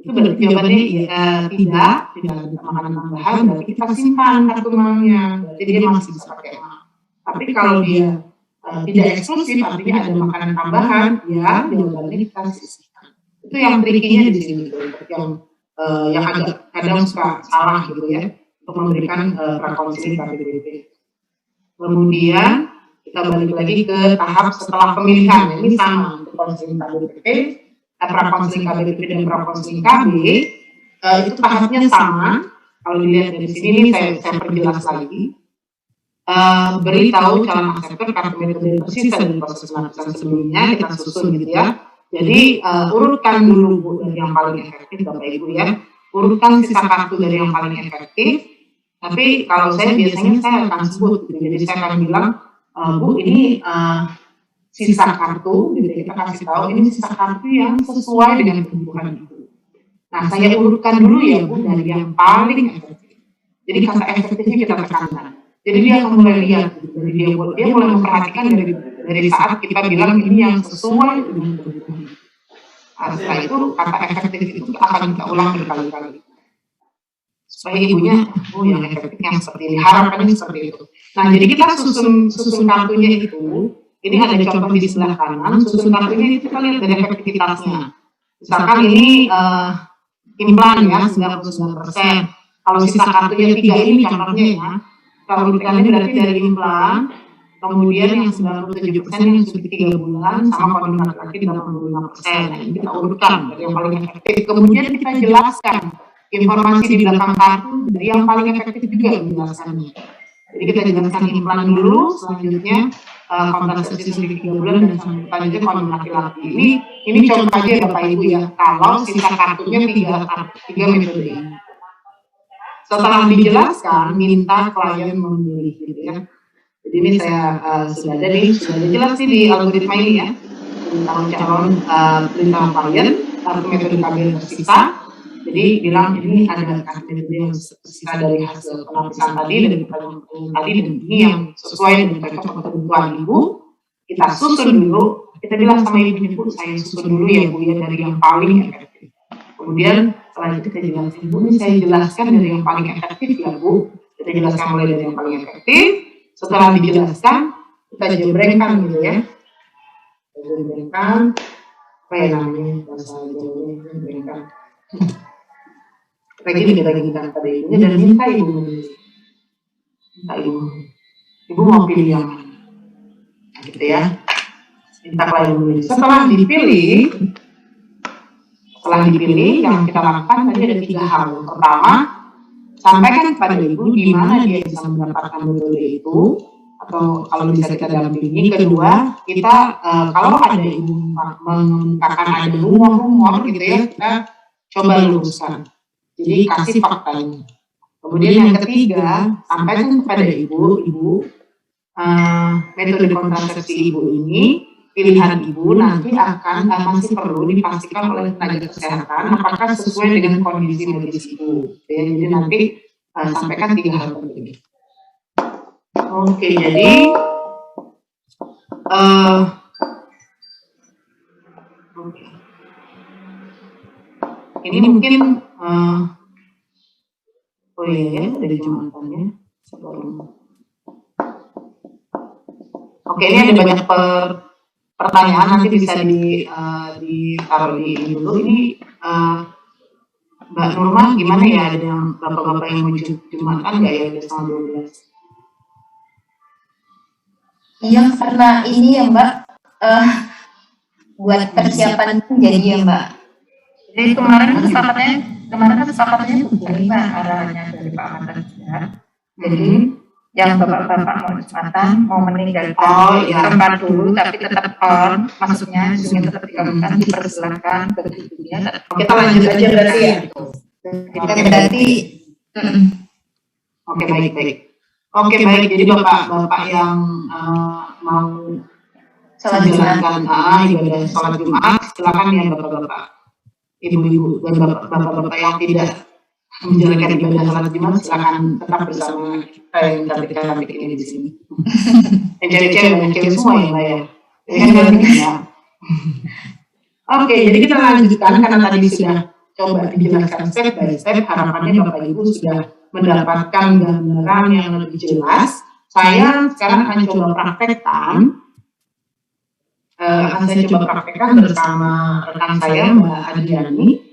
itu berarti jawabannya ya, tidak ada makanan tambahan, berarti kita simpan kartu malnya, jadi dia masih bisa pakai mal. Tapi kalau dia tidak eksklusif, artinya ada makanan tambahan, ya jawabannya kita sisihkan. Itu yang trikinya di sini, untuk yang agak kadang suka salah gitu ya, untuk memberikan prakonseling KBPP. Kemudian kita balik lagi ke tahap setelah pemilihan. Ini sama untuk konseling KBPP, prakonseling KBPP dan prakonseling KB, itu tahapnya sama. Kalau dilihat dari sini saya perjelas lagi. Beritahu calon akseptor kartu metode tersisa dari proses pemeriksaan sebelumnya, kita susun gitu ya. Jadi urutkan dulu Bu dari yang paling efektif Bapak Ibu ya. Urutkan sisa kartu dari yang paling efektif. Tapi kalau saya biasanya saya akan sebut, gitu. Jadi saya akan bilang, Bu ini sisa kartu, gitu. Kita kasih tahu ini sisa kartu yang sesuai dengan kebutuhan Ibu. Nah saya urutkan dulu ya Bu dari yang paling efektif. Jadi kata efektifnya kita tekankan. Jadi dia akan mulai lihat, gitu. Dari dia mulai memperhatikan dari saat kita bilang ini yang sesuai dengan kebutuhan. Setelah itu kata efektif itu akan kita ulang berkali-kali supaya ibunya yang efektif yang seperti ini, harapannya seperti itu. Nah jadi kita susun kartunya itu, ini ada contoh di sebelah kanan, susun kartunya itu kita lihat dari efektivitasnya. Misalkan ini implan ya 99%, kalau sisa kartunya 3 ini contohnya ya, kalau ini berarti dari implan. Kemudian yang 97% yang suntik 3 bulan sama kondom laki-laki 85%. Nah, ini kita urutkan dari yang paling efektif. Kemudian kita jelaskan informasi di belakang kartu dari yang paling efektif juga menjelaskannya. Jadi kita jelaskan implan dulu, selanjutnya kontrasepsi suntik 3 bulan dan selanjutnya kondom laki-laki. Ini contoh aja Bapak Ibu ya. Kalau sisa kartunya 3 metode ini. Setelah dijelaskan, minta klien memilih gitu ya. Jadi ini saya sudah ada jelas nih di algoritma ini ya, tentang calon perintah klien, kartu metode KB yang tersisa. Jadi bilang ini ada kartu metode yang tersisa dari hasil penapisan tadi, dari pertanyaan tadi, dan ini yang sesuai dengan cocok untuk kebutuhan ibu. Kita susun dulu, kita bilang sama ibunya, Bu, saya susun dulu ya Bu ya dari yang paling efektif. Kemudian setelah itu kita jelaskan, Bu, ini saya jelaskan dari yang paling efektif ya Bu. Kita jelaskan mulai dari yang paling efektif. Setelah dijelaskan, kita jembrengkan gitu ya. Kita jembrengkan, apa ya namanya, bahasa Jawanya, jembrengkan. Regi dibagikan pada ibunya dan minta ibu mau pilih yang mana, gitu ya. Minta klien memilih. Setelah dipilih, yang kita lakukan tadi ada 3 hal. Yang pertama, sampaikan kepada ibu di mana dia bisa mendapatkan metode itu, atau kalau bisa kita dampingi. Kedua, kita kalau ada ibu mengungkapkan ada rumor gitu ya, kita coba luruskan. Jadi kasih faktanya. Kemudian yang ketiga, sampaikan kepada ibu metode kontrasepsi ibu ini, pilihan ibu nanti akan masih perlu dipastikan oleh tenaga kesehatan apakah sesuai dengan kondisi medis ibu. Ya, jadi nanti sampaikan 3 hal penting. Oke, jadi ini mungkin oh iya, ada jumatannya. Oke, ini ada banyak pertanyaan, nanti bisa ditaruh di ini dulu. Ini Mbak Nurma gimana ya, ada yang bapak-bapak yang mau jumatan nggak ya besok 12? Iya, karena ini ya Mbak, buat persiapan jadi ya Mbak. Jadi kemarin kan kesepakatannya dari Pak arahannya dari Pak Mantan. Jadi yang bapak-bapak mau jumatan, mau meninggalkan tempat dulu, tapi tetap on, maksudnya dengan tetap dikawinkan, dipersilakan ke ibunya. Kita lanjut aja berarti ya. Kita berarti. Oke, baik. Oke, baik. Jadi bapak yang mau menjalankan ibadah sholat Jumat, silakan ya bapak-bapak, ibu-ibu dan bapak-bapak yang tidak menjalankan ibadah sholat Jumat, silakan tetap bersama kita yang cantik-cantik ini di sini. Yang cewek-cewek dan cewek semua ya Mbak ya. Oke, jadi kita lanjutkan karena tadi sudah coba dijelaskan step by step. Harapannya Bapak Ibu sudah mendapatkan gambaran yang lebih jelas. Saya sekarang akan coba praktekkan. Bersama rekan saya Mbak Adriani.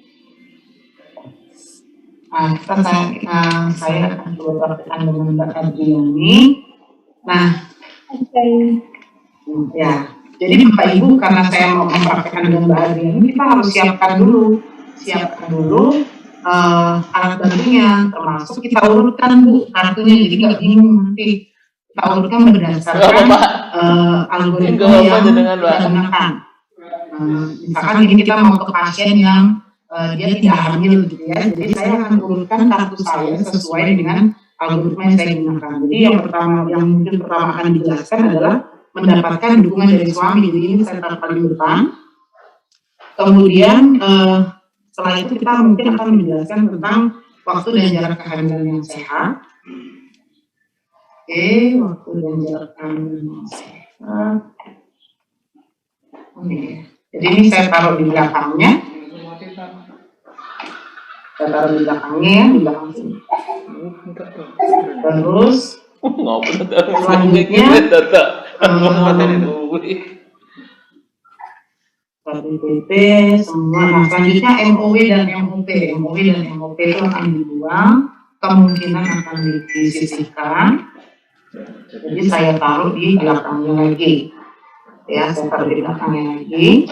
Saya akan coba praktekkan dengan Mbak Adriani. Nah, ya. Jadi Bapak Ibu, karena saya mau mempraktekkan dengan Mbak Adriani, kita harus siapkan dulu alat bantunya, termasuk kita urutkan Bu kartunya, jadi nggak bingung nanti. Kita urutkan berdasarkan algoritma yang kita gunakan. Misalkan ini kita mau ke pasien yang dia tidak hamil gitu ya, jadi saya akan urutkan kartu saya sesuai dengan algoritma yang saya gunakan. Jadi yang mungkin pertama akan dijelaskan adalah mendapatkan dukungan dari suami, jadi ini saya taruh paling depan. Kemudian setelah itu kita mungkin akan menjelaskan tentang waktu dan jarak kehamilan yang sehat. Oke, waktu dan jarak kehamilan yang sehat. Oke, jadi ini saya taruh di belakangnya. Saya taruh di belakangnya ya, di belakang sini. Terus selanjutnya KBPP semua. Nah, selanjutnya MOW dan MOP. MOW dan MOP itu akan dibuang, kemungkinan akan disisihkan. Jadi saya taruh di belakangnya lagi. Ya, saya taruh di belakangnya lagi.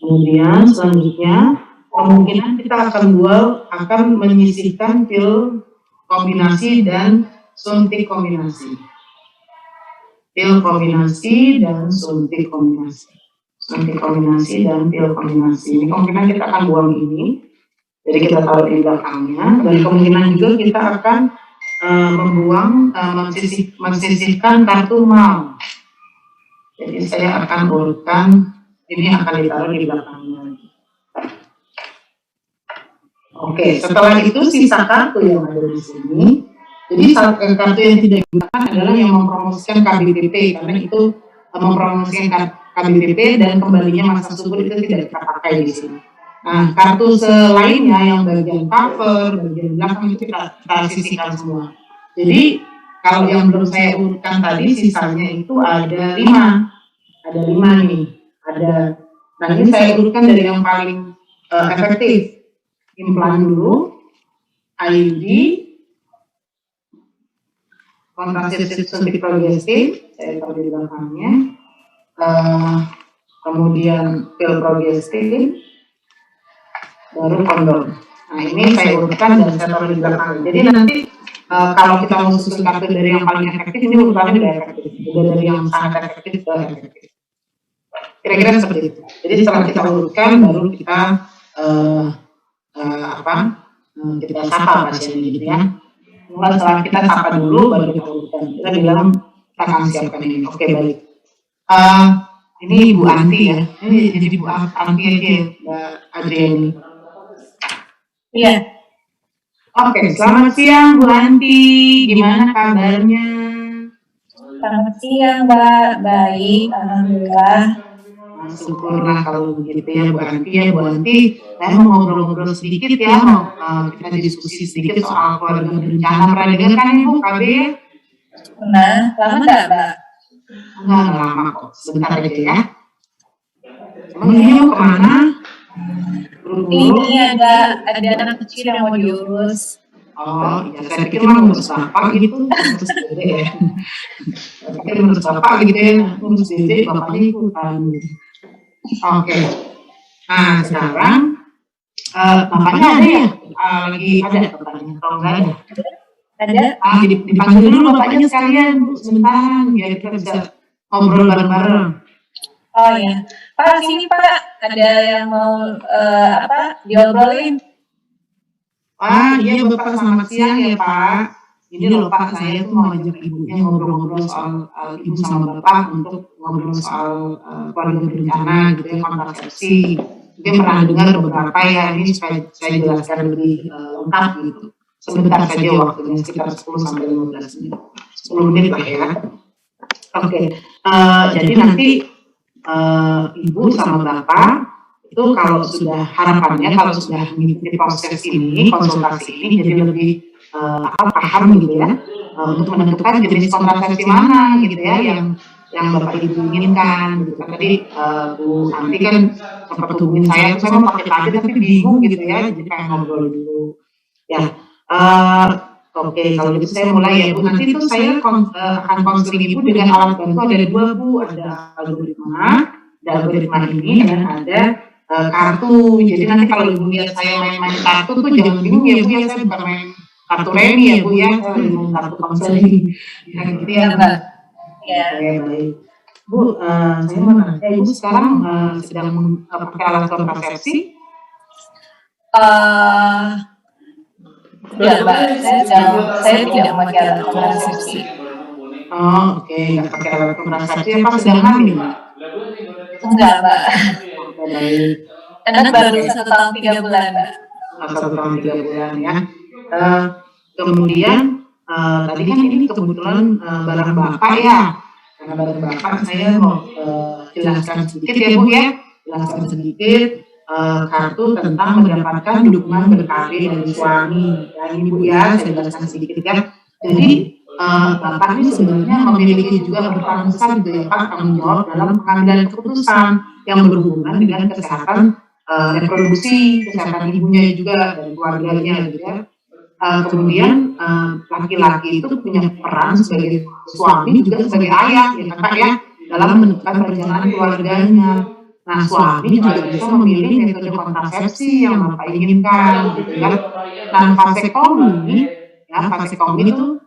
Kemudian selanjutnya kemungkinan kita akan menyisihkan pil kombinasi dan suntik kombinasi. Pil kombinasi dan suntik kombinasi. Suntik kombinasi dan pil kombinasi. Ini kemungkinan kita akan buang ini. Jadi kita taruh di belakangnya. Dan kemungkinan juga kita akan mensisihkan kartu mal. Jadi saya akan urutkan, ini akan ditaruh di belakangnya. Oke, setelah itu sisa kartu yang ada di sini. Jadi kartu yang tidak digunakan adalah yang mempromosikan KBPP, karena itu mempromosikan KBPP dan kembalinya masa subur itu tidak kita pakai di sini. Nah, kartu selainnya yang bagian cover, bagian belakang itu kita sisihkan semua. Jadi kalau yang belum saya urutkan tadi sisanya itu ada 5. Ada 5 nih. Nah ini saya urutkan dari yang paling efektif. implan dulu, IUD, kontrasepsi suntik progestin, saya taruh di belakangnya, kemudian pil progestin, baru kondom. Nah ini saya urutkan dan saya taruh di belakang. Jadi nanti kalau kita mau susun kartu dari yang paling efektif, ini urutannya udah efektif. Dari yang sangat efektif ke efektif. Kira-kira seperti itu. Jadi setelah kita urutkan, baru kita kita sapa pasiennya gitu ya. Mulai setelah kita sapa dulu, baru kita urutkan. Kita bilang kita akan siapkan ini. Oke, baik. Ini Bu Anti ya. Ini jadi Bu Anti aja ya, Mbak Adriani. Iya. Oke, selamat siang Bu Anti. Gimana kabarnya? Selamat siang, Mbak. Baik, alhamdulillah. Syukurlah kalau begitu ya Bu Anti ya. Bu Anti, saya mau ngobrol-ngobrol sedikit ya, mau kita diskusi sedikit soal keluarga berencana. Pernah dengar kan Ibu KB? Nah, lama nggak, Mbak? Enggak lama kok, sebentar aja ya. Emang ini mau kemana? Ini ada anak kecil yang mau diurus. Oh, iya, saya pikir mah ngurus bapak gitu, ngurus dede ya. Saya pikir ngurus bapak gitu ya, ngurus dede, bapaknya ikutan gitu. Oke. Nah, sekarang bapaknya ada ya? Lagi ada bapaknya, kalau nggak ada? Ada? Jadi dipanggil dulu bapaknya sekalian, Bu, sebentar, biar kita bisa ngobrol bareng-bareng. Oh ya, Pak sini Pak, ada yang mau diobrolin? Iya Bapak, selamat siang ya Pak. Ini loh Pak, saya tuh mau ajak ibunya ngobrol-ngobrol soal ibu sama Bapak untuk ngobrol soal keluarga berencana gitu ya, kontrasepsi. Mungkin pernah dengar beberapa ya, ini supaya saya jelaskan lebih lengkap gitu. Sebentar saja waktunya, sekitar 10 sampai 15 menit. 10 menit lah ya. Oke, jadi nanti ibu sama bapak itu kalau sudah harapannya kalau sudah mengikuti proses ini, konsultasi ini, jadi lebih paham gitu ya, untuk menentukan jenis kontrasepsi mana gitu ya yang bapak ibu inginkan gitu. Tadi Bu Anti kan sempat hubungin saya mau pakai tadi tapi bingung gitu ya, jadi pengen ngobrol dulu ya. Oke, kalau gitu saya mulai ya Bu. Nanti itu saya akan konseling Ibu dengan alat bantu, ada 2 Bu, ada algoritma ini dan ada kartu. Jadi nanti kalau Ibu lihat saya main-main kartu tuh jangan bingung ya Bu ya, saya bukan main kartu remi ya Bu ya, saya main kartu konseling. Ya gitu ya Mbak. Ya. Baik. Bu, saya mau nanya, Ibu sekarang sedang pakai alat kontrasepsi? Tidak, Mbak. Saya tidak pakai alat kontrasepsi. Oh, oke, nggak pakai alat kontrasepsi. Apa sedang hamil, Mbak? Enggak, Mbak. Baik. Anak baru 1 tahun 3 bulan, Mbak. 1 tahun 3 bulan ya. Kemudian tadi kan ini kebetulan barang Bapak ya. Karena barang Bapak saya mau jelaskan sedikit ya Bu ya. Jelaskan sedikit kartu tentang mendapatkan dukungan BKB dari suami. Ya ini Bu ya, saya jelaskan sedikit ya. Jadi Bapak ini sebenarnya memiliki juga berperan besar gitu ya Pak, tanggung jawab dalam pengambilan keputusan yang berhubungan dengan kesehatan reproduksi, kesehatan ibunya juga dan keluarganya gitu ya. Kemudian laki-laki itu punya peran sebagai suami juga sebagai ayah ya Pak ya, dalam menentukan perjalanan keluarganya. Nah, suami juga bisa memilih metode kontrasepsi yang Bapak inginkan gitu ya. Nah, vasektomi itu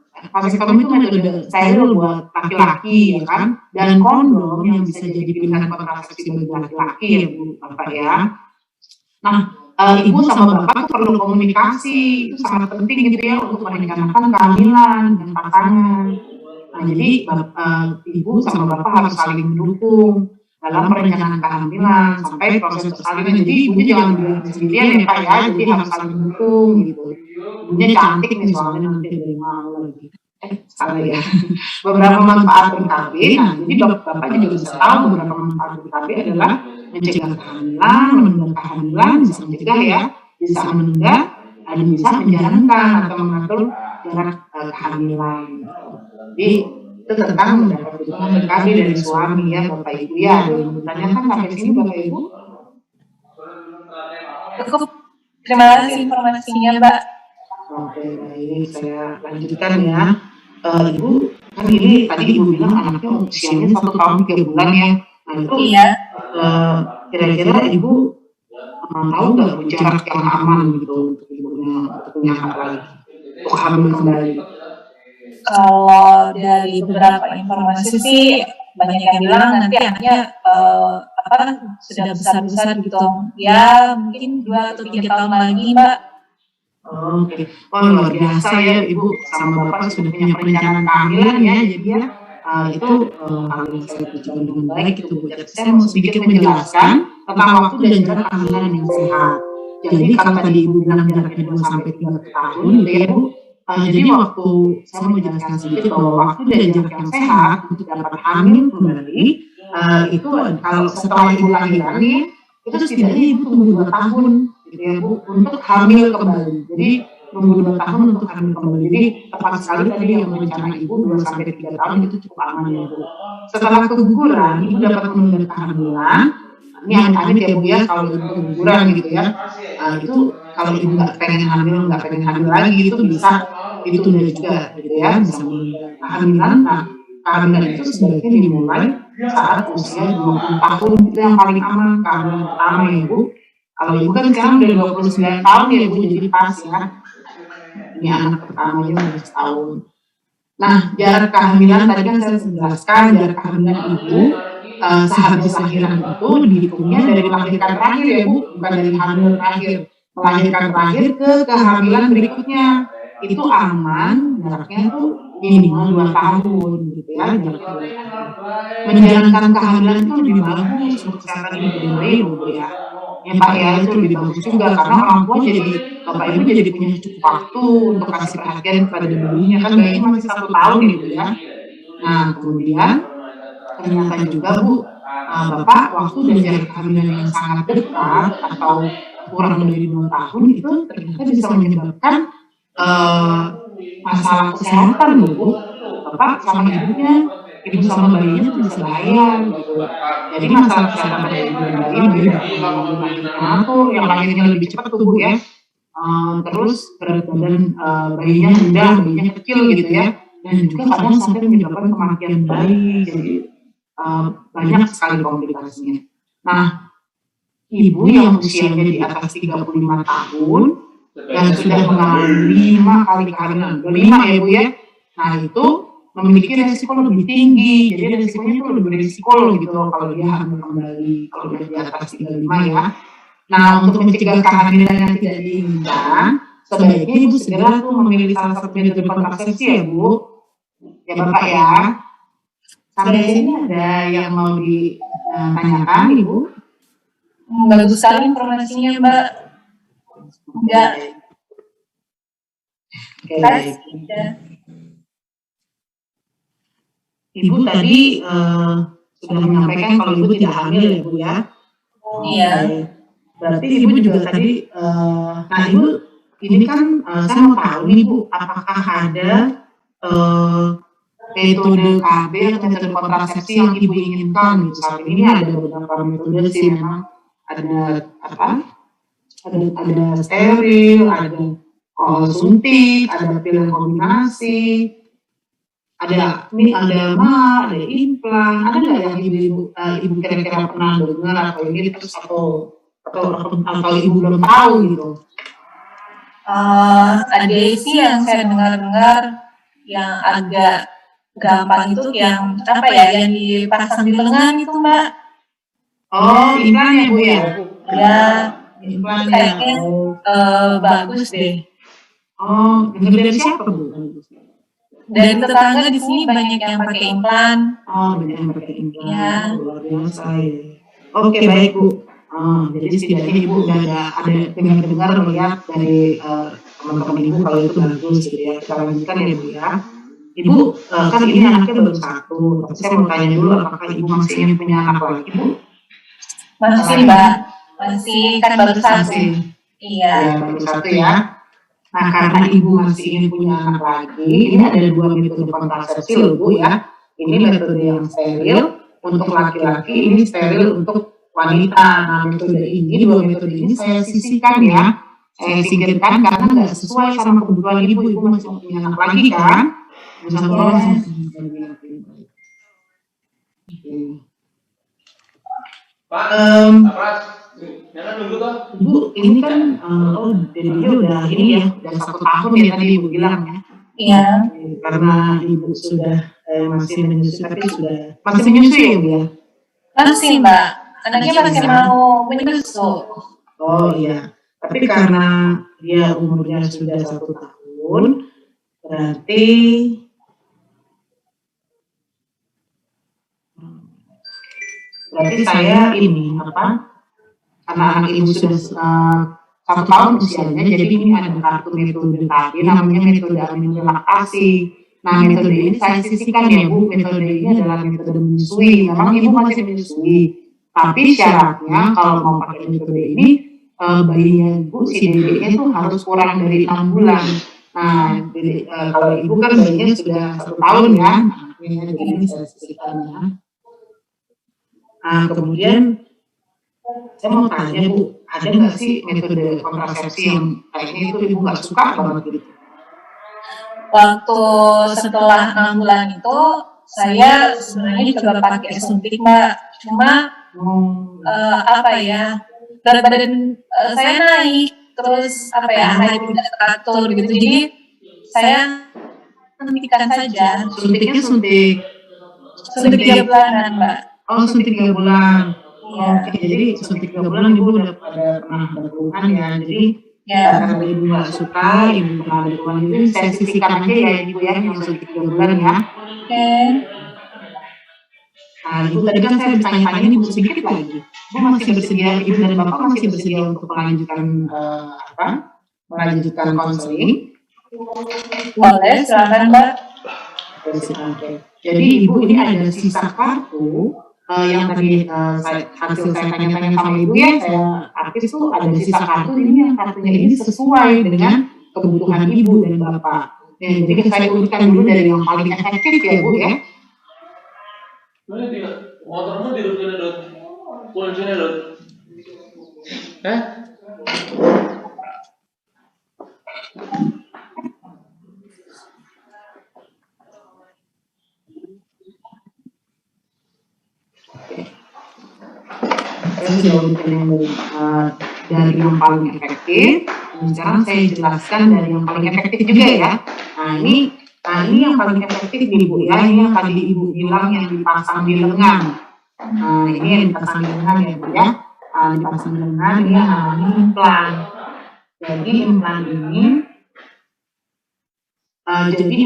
metode steril buat laki-laki ya kan, dan kondom yang bisa jadi pilihan kontrasepsi bagi laki-laki ya Bu Bapak ya. Nah, ibu sama bapak perlu komunikasi, itu sangat penting gitu ya untuk merencanakan kehamilan dan pasangan. Nah, jadi ibu sama bapak harus saling mendukung dalam perencanaan kehamilan sampai proses persalinan. Jadi ibunya jangan sendirian ya Pak ya, jadi harus saling mendukung gitu. Ibunya cantik nih soalnya nanti dari malu lagi. Salah ya. Beberapa manfaat BKB, nah jadi bapaknya juga bisa tahu beberapa manfaat BKB adalah mencegah kehamilan, menunda kehamilan, bisa mencegah ya, bisa menunda, dan bisa menjalankan atau mengatur jarak kehamilan. Jadi itu tentang mendapat dukungan BKB dari suami ya Bapak Ibu ya. Ditanyakan sampai sini Bapak Ibu? Terima kasih informasinya, Mbak. Oke, baik, saya lanjutkan ya. Ibu, kan ini tadi Ibu bilang anaknya usianya 1 tahun 3 bulan ya. Nah itu Iya. kira-kira Ibu tahu nggak Bu jarak yang aman gitu untuk ibunya untuk punya anak lagi, untuk hamil kembali? Kalau dari beberapa informasi sih banyak yang bilang nanti anaknya sudah besar-besar gitu. Ya mungkin 2 atau 3 tahun lagi, Mbak. Oke, wah luar biasa ya Ibu sama Bapak sudah punya perencanaan kehamilan ya, jadi ya itu hal yang saya pujikan dengan baik itu Bu. Jadi saya mau sedikit menjelaskan tentang waktu dan jarak kehamilan yang sehat. Jadi kalau tadi Ibu bilang jaraknya 2 sampai 3 tahun gitu ya Bu. Jadi waktu saya mau jelaskan sedikit bahwa waktu dan jarak yang sehat untuk dapat hamil kembali itu kalau setelah Ibu lahiran nih itu setidaknya Ibu tunggu 2 tahun gitu ya Bu untuk hamil kembali. Jadi tunggu 2 tahun untuk hamil kembali. Jadi tepat sekali tadi yang rencana Ibu 2 sampai 3 tahun itu cukup aman ya Bu. Setelah keguguran Ibu dapat menunda kehamilan. Ini amit-amit ya Bu ya kalau Ibu keguguran gitu ya. Itu kalau Ibu nggak pengen hamil lagi itu bisa ditunda juga gitu ya, bisa menunda kehamilan. Nah, kehamilan itu sebaiknya dimulai saat usia 20 tahun itu yang paling aman kehamilan pertama ya Bu. Kalau Ibu kan sekarang udah 29 tahun ya Bu, jadi pas ya. Ini anak pertamanya udah setahun. Nah, jarak kehamilan tadi kan saya jelaskan jarak kehamilan Ibu sehabis lahiran itu dihitungnya dari melahirkan terakhir ya Bu, bukan dari hamil terakhir. Melahirkan terakhir ke kehamilan berikutnya itu aman, jaraknya itu minimal 2 tahun gitu ya, jaraknya 2 tahun. Menjalankan kehamilan itu lebih bagus untuk kesehatan ibu dan bayi Bu ya. Ya Pak ya, itu lebih bagus juga karena orang tua jadi Bapak Ibu jadi punya cukup waktu untuk kasih perhatian kepada bayinya, kan bayinya masih 1 tahun ya Bu ya. Nah kemudian ternyata juga Bu, Bapak waktu dan jarak kehamilan yang sangat dekat atau kurang dari 2 tahun itu ternyata bisa menyebabkan masalah kesehatan Bu. Bapak sama ibunya, ibu sama bayinya tuh bisa bahaya gitu. Jadi masalah kesehatan pada ibu dan bayi yang lahirnya lebih cepat tuh Bu ya. Terus berat badan bayinya rendah, bayinya kecil gitu ya. Dan juga kadang sampai menyebabkan kematian bayi. Jadi banyak sekali komplikasinya. Nah, ibu yang usianya di atas 35 tahun dan sudah mengalami 5 kali kehamilan, 5 ya Bu ya. Nah itu memiliki resiko lebih tinggi, jadi resikonya itu lebih berisiko gitu kalau dia hamil kembali, kalau dia di atas 35 ya. Nah untuk mencegah kehamilan yang tidak diinginkan, sebaiknya Ibu segera tuh memilih salah satu metode kontrasepsi ya Bu. Ya Bapak ya. Sampai sini ada yang mau ditanyakan Ibu? Bagus sekali informasinya Mbak. Enggak. Oke, baik. Ibu tadi sudah menyampaikan kalau Ibu tidak hamil ya Bu ya? Iya. Berarti Ibu juga tadi, nah Ibu ini kan saya mau tahu nih Bu, apakah ada metode KB atau metode kontrasepsi yang Ibu inginkan gitu? Saat ini ada beberapa metode sih memang ada apa? Ada steril, ada suntik, ada pil kombinasi, ada ada implan, ada nggak yang ibu kira-kira pernah dengar atau ini terus atau ibu belum tahu gitu? Ada sih yang saya dengar yang agak gampang itu yang apa ya, yang dipasang di lengan itu Mbak. Oh, implan ya Bu ya? Ya. Implan kayaknya bagus deh. Oh, dengar dari siapa Bu? Dari tetangga di sini banyak yang pakai implan. Oh, banyak yang pakai implan. Ya. Luar biasa ya. Oke, baik Bu. Jadi setidaknya Ibu udah ada dengar-dengar melihat dari teman-teman Ibu kalau itu bagus gitu ya. Kita lanjutkan ya Bu ya. Ibu kan ini anaknya baru 1, tapi saya mau tanya dulu apakah Ibu masih ingin punya anak lagi Bu? Masih Mbak. Masih kan baru 1. Iya. Ya, baru 1 ya. Nah, karena Ibu masih ingin punya anak lagi, ini ada 2 metode kontrasepsi loh Bu ya. Ini metode yang steril untuk laki-laki, ini steril untuk wanita. Nah, metode ini, 2 metode ini saya sisihkan ya. saya singkirkan karena nggak sesuai sama kebutuhan ibu masih punya anak lagi kan, Pak, jangan nunggu toh. Ibu ini kan dari dia udah ini ya, udah 1 tahun ya tadi ibu bilang ya. Iya. Karena ibu sudah masih menyusui, tapi sudah masih menyusui ya bu ya. Masih Mbak, anaknya masih mau menyusu. Oh iya, tapi karena dia umurnya sudah 1 tahun, berarti saya ini apa? Karena anak ibu sudah 1 tahun usianya, jadi ini ada kartu metode tadi namanya metode amin relaksasi. Nah, metode ini saya sisihkan ya Bu, metode ini adalah metode menyusui. Memang ibu masih menyusui, tapi syaratnya kalau mau pakai metode ini, bayinya ibu si dedeknya itu harus kurang dari 6 bulan. Nah, jadi, kalau ibu kan bayinya sudah 1 tahun ya, jadi ini saya sisihkan ya. Nah, kemudian saya mau tanya Bu, ada nggak sih metode kontrasepsi yang kayaknya itu ibu nggak suka banget gitu? Waktu setelah 6 bulan itu, saya sebenarnya coba pakai suntik Mbak, cuma apa ya, berat badan saya naik, terus apa ya, naik tidak teratur gitu, jadi saya hentikan saja. Suntiknya suntik 3 bulanan Mbak. Oh, suntik 3 bulan. Iya. Oke, jadi suntik 3 bulan ibu udah pernah berhubungan ya, jadi Ya. karena ibu nggak suka, ibu pernah berhubungan, jadi saya sisihkan aja ya ibu ya, yang suntik 3 bulan ya. Oke. Nah, ibu tadi kan saya bertanya-tanya ibu sedikit lagi. Ibu masih bersedia, ibu dan bapak masih bersedia untuk melanjutkan konseling? Boleh, silakan Mbak. Oke. Jadi ibu ini ada sisa kartu yang tadi hasil saya tanya-tanya sama ibu ya, saya artis tuh ada sisa kartu ini, yang kartunya ini sesuai dengan kebutuhan ibu dan bapak. Ya, jadi saya urutkan dulu dari yang paling efektif ya bu ya. Mana tidak? Motormu di sini Dot. Pulang sini Dot. Saya sudah urutkan yang dari yang paling efektif. Dan sekarang saya jelaskan dari yang paling efektif juga ya. Nah ini yang paling efektif nih Bu ya. Ini yang tadi Ibu bilang yang dipasang di lengan. Nah ini yang dipasang di lengan ya Bu ya. Dipasang di lengan ini yang namanya implan. Jadi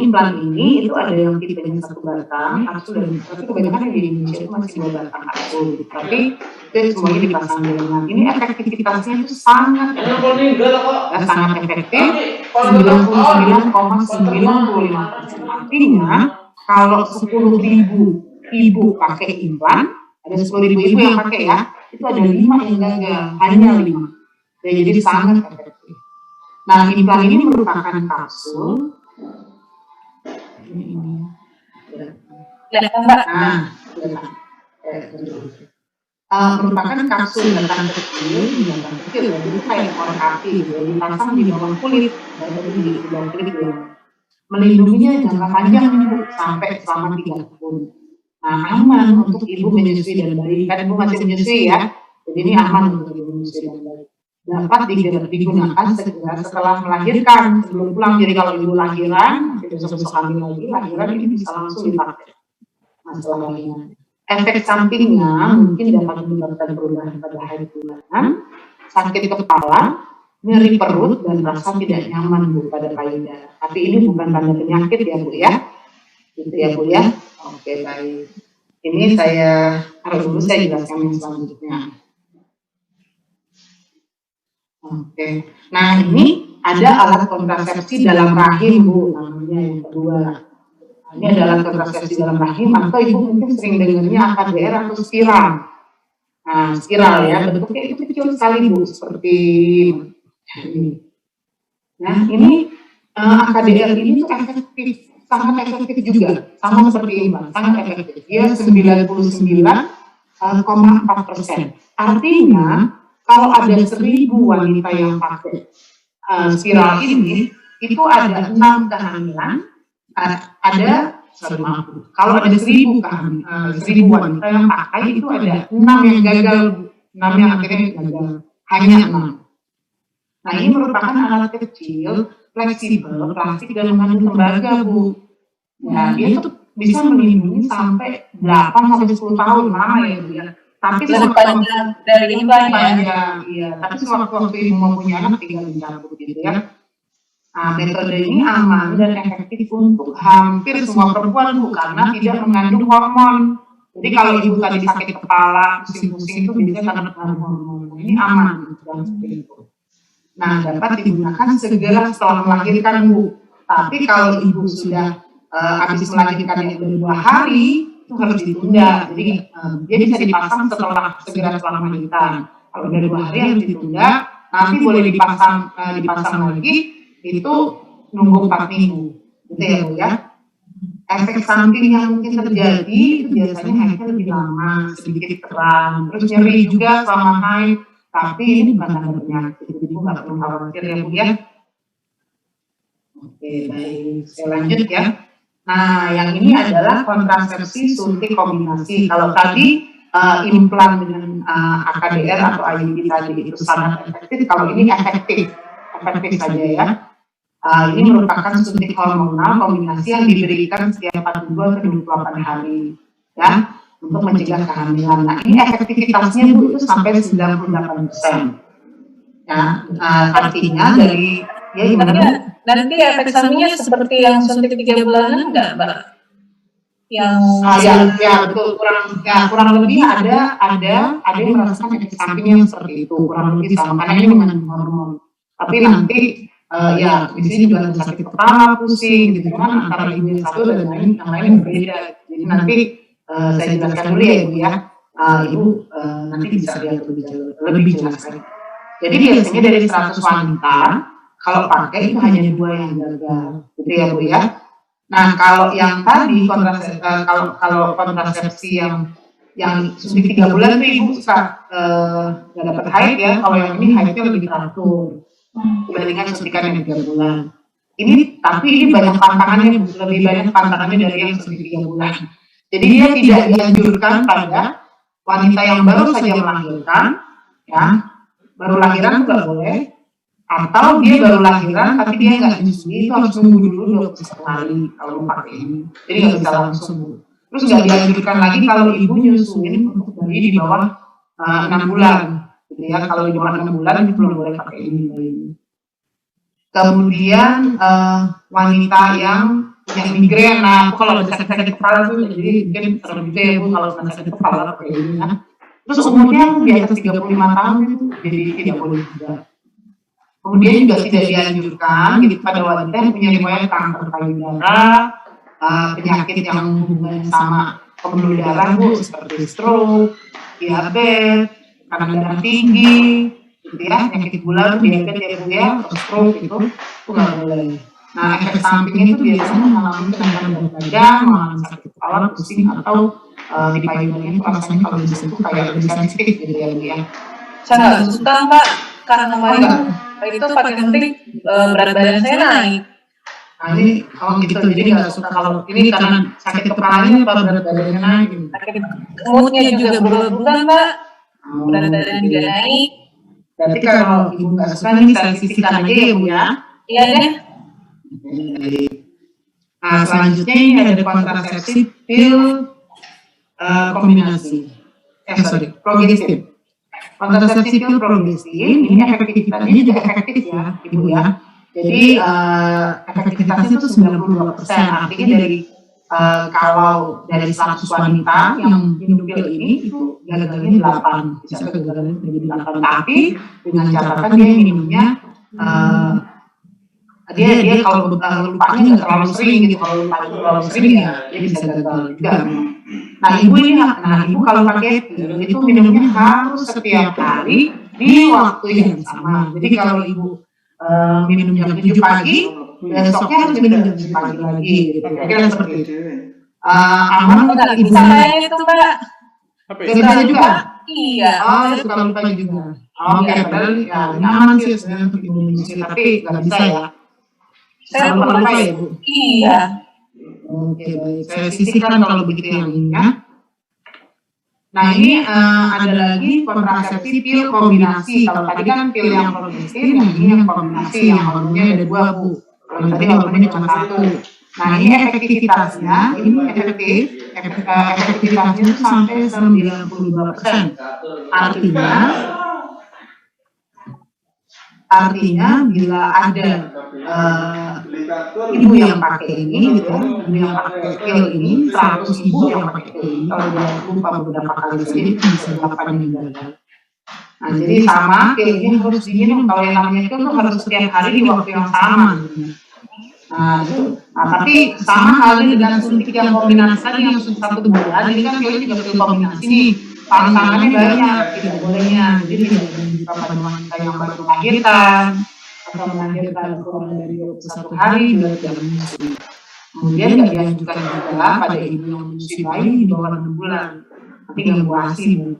implan ini itu ada yang tipenya 1 batang kapsul, dan tapi kebanyakan yang di Indonesia itu masih 2 batang kapsul gitu. Tapi itu semuanya dipasang di lengan. Ini efektivitasnya itu sangat efektif, 99,95%. Artinya kalau 10.000 ibu pakai implan, ada 10.000 ibu yang pakai ya, itu ada 5 yang gagal, hanya 5. Jadi sangat efektif. Nah, implan ini merupakan kapsul. Ini Mbak. Nah, merupakan kapsul batang kecil, jadi kayak korek api gitu, dipasang di bawah kulit, di bawah kulit melindunginya jangka panjang Bu, sampai selama 3 tahun. Nah, aman untuk ibu menyusui dan bayi, kan ibu masih menyusui ya, jadi ini aman untuk ibu menyusui dan bayi. Dapat digunakan segera setelah melahirkan, sebelum pulang. Jadi kalau ibu lahiran, besok hamil lagi, lahiran ini bisa langsung dipakai. Masalah lahiran. Efek sampingnya mungkin dapat menyebabkan perubahan pada hari bulanan, sakit kepala, nyeri perut, dan rasa tidak nyaman Bu pada payudara. Tapi ini bukan tanda penyakit ya Bu ya. Gitu ya Bu ya. Oke, baik. Ini saya harus dulu saya jelaskan yang selanjutnya. Oke, nah ini ada alat kontrasepsi dalam rahim Bu, namanya yang kedua. Ini ada alat kontrasepsi dalam rahim, atau ibu mungkin sering dengarnya AKDR atau spiral. Nah, spiral ya, bentuknya itu kecil sekali Bu, seperti ini. Nah, ini AKDR ini tuh efektif, sangat efektif juga, sama seperti ini Mbak, sangat efektif. Dia 99,4%. Artinya kalau ada 1.000 wanita yang pakai spiral ini itu ada 6 kehamilan, ada kalau ada 1000 wanita yang pakai itu ada 6 yang gagal, 6 yang akhirnya gagal, hanya 6. Nah ini merupakan alat kecil, fleksibel, plastik dan mengandung tembaga, Bu. Nah dia tuh bisa melindungi sampai 8 sampai 10 tahun lama ya, Bu ya. Tapi panjang dari implan ya. Iya. Tapi sewaktu ibu mau punya anak tinggal dicabut gitu ya. Nah, metode ini aman dan efektif untuk hampir semua perempuan, Bu, karena tidak mengandung hormon. Jadi kalau ibu tadi sakit kepala, pusing-pusing itu biasanya karena pengaruh hormon. Ini aman, dan seperti itu. Nah, dapat digunakan segera setelah melahirkan, Bu. Tapi kalau ibu sudah habis melahirkan yang 2 hari, itu harus ditunda. Jadi dia bisa dipasang segera setelah melahirkan. Kalau udah 2 hari harus ditunda. Nanti boleh dipasang lagi. Itu nunggu 4 minggu, gitu ya Bu ya. Efek samping yang mungkin terjadi itu biasanya haidnya lebih lama, sedikit kram, terus nyeri juga selama haid, tapi ini bukan tanda penyakit, jadi Bu nggak perlu khawatir ya Bu ya. Oke, baik, saya lanjut ya. Nah, yang ini adalah kontrasepsi suntik kombinasi. Kalau tadi implan dengan AKDR atau IUD tadi itu sangat efektif, kalau ini efektif saja ya. Ini merupakan suntik hormonal kombinasi yang diberikan setiap 42 ke 28 hari ya, untuk mencegah kehamilan. Nah, ini efektivitasnya Bu itu sampai 98%. Ya, artinya dari nanti efek sampingnya seperti yang suntik 3 bulanan enggak, Mbak? Yang ya betul, kurang lebih ada yang merasakan efek samping yang seperti itu, kurang lebih sama karena ini mengandung hormon. Tapi nanti ya di sini juga ada sakit kepala, pusing gitu kan, antara ibu yang satu dan yang lain berbeda. Jadi nanti saya jelaskan dulu ya Ibu ya. Ibu nanti bisa lihat lebih jelas lagi. Jadi biasanya dari 100 wanita kalau pakai itu hanya 2 yang gagal, gitu ya Bu ya. Nah kalau yang tadi kalau kontrasepsi yang suntik 3 bulan tuh Ibu suka nggak dapat haid ya. Kalau yang ini haidnya lebih teratur dibandingkan suntikan yang 3 bulan. Tapi ini banyak pantangannya, lebih banyak pantangannya dari yang suntik 3 bulan. Jadi dia tidak dianjurkan pada wanita yang baru saja melahirkan, ya, baru lahiran nggak boleh, atau dia baru lahiran tapi dia nggak nyusui, itu harus nunggu dulu 21 hari kalau pakai ini. Jadi nggak bisa langsung. Terus nggak dianjurkan lagi kalau ibu nyusuin untuk bayi di bawah 6 bulan. Gitu ya, kalau di bawah 6 bulan itu belum boleh pakai ini. Kemudian wanita yang punya migrain, nah kalau ada sakit kepala tuh jadi mungkin terlebih ya Bu kalau ada sakit kepala pakai ini. Terus umurnya di atas 35 tahun itu jadi tidak boleh juga. Kemudian juga tidak dianjurkan gitu pada wanita yang punya riwayat kanker payudara, penyakit yang hubungan sama pembuluh darah Bu, seperti stroke, diabetes, tekanan darah tinggi, gitu ya, penyakit gula, diabetes ya Bu ya, atau stroke itu nggak boleh. Nah, efek samping itu biasanya mengalami kenaikan berat badan, mengalami sakit kepala, pusing, atau di payudara itu rasanya kalau disentuh kayak lebih sensitif gitu ya Bu ya. Saya nggak suka Mbak, karena kemarin itu pakai suntik berat badan saya naik. Nah ini gitu, jadi nggak suka kalau ini karena sakit kepalanya apa berat badannya naik? Sakit moodnya juga berubah Mbak, berat badan juga naik. Berarti kalau ibu nggak suka ini saya sisihkan aja ya Bu ya. Iya deh. Nah selanjutnya ini ada kontrasepsi pil kombinasi. Progestin. Kontrasepsi pil progestin ini efektivitasnya juga efektif ya Ibu ya. Jadi efektivitasnya itu 92%, artinya dari kalau dari 100 wanita yang minum pil ini itu gagalnya 8, bisa kegagalannya menjadi 8. Tapi dengan catatan dia minumnya dia kalau lupanya nggak terlalu sering gitu, kalau lupa terlalu sering ya dia bisa gagal juga. Nah ibu kalau pakai pil itu minumnya harus setiap hari di waktu yang sama. Jadi kalau ibu minum jam 7 pagi, besoknya harus minum jam 7 pagi lagi. Kira-kira seperti itu. Aman nggak ibu? Sama itu Mbak. Apa Gak itu? bisa juga. Iya. Oh, suka lupa juga. Oke, padahal ya nyaman sih sebenarnya untuk ibu menyusui, tapi nggak bisa ya. Saya Lupa-lupa ya Bu. Iya. Oke, baik. Saya sisihkan kalau begitu yang ini ya. Nah ini ada lagi kontrasepsi pil kombinasi. Kalau tadi kan pil yang progestin, yang ini yang kombinasi, yang hormonnya ada 2 Bu. Kalau tadi hormonnya cuma 1. Nah ini efektivitasnya, ini efektivitasnya itu sampai 92%. Artinya bila ada ibu yang pakai ini gitu ya, ibu yang pakai pil ini, 100 ibu yang pakai pil ini, kalau dia lupa beberapa kali saja itu bisa 8 yang gagal. Nah jadi sama, pil ini harus diminum. Kalau yang namanya pil itu harus setiap hari di waktu yang sama gitu. Nah, tapi sama halnya dengan suntik yang kombinasi tadi yang suntik 1 bulan, ini kan pilnya juga pil kombinasi nih. Tantangannya banyak, tidak bolehnya. Jadi tidak dianjurkan pada wanita yang baru melahirkan atau melahirkan kurang dari 21 hari bila tidak menyusui. Kemudian tidak dianjurkan juga pada ibu yang menyusui bayi di bawah 6 bulan. Nanti ganggu ASI, Bu.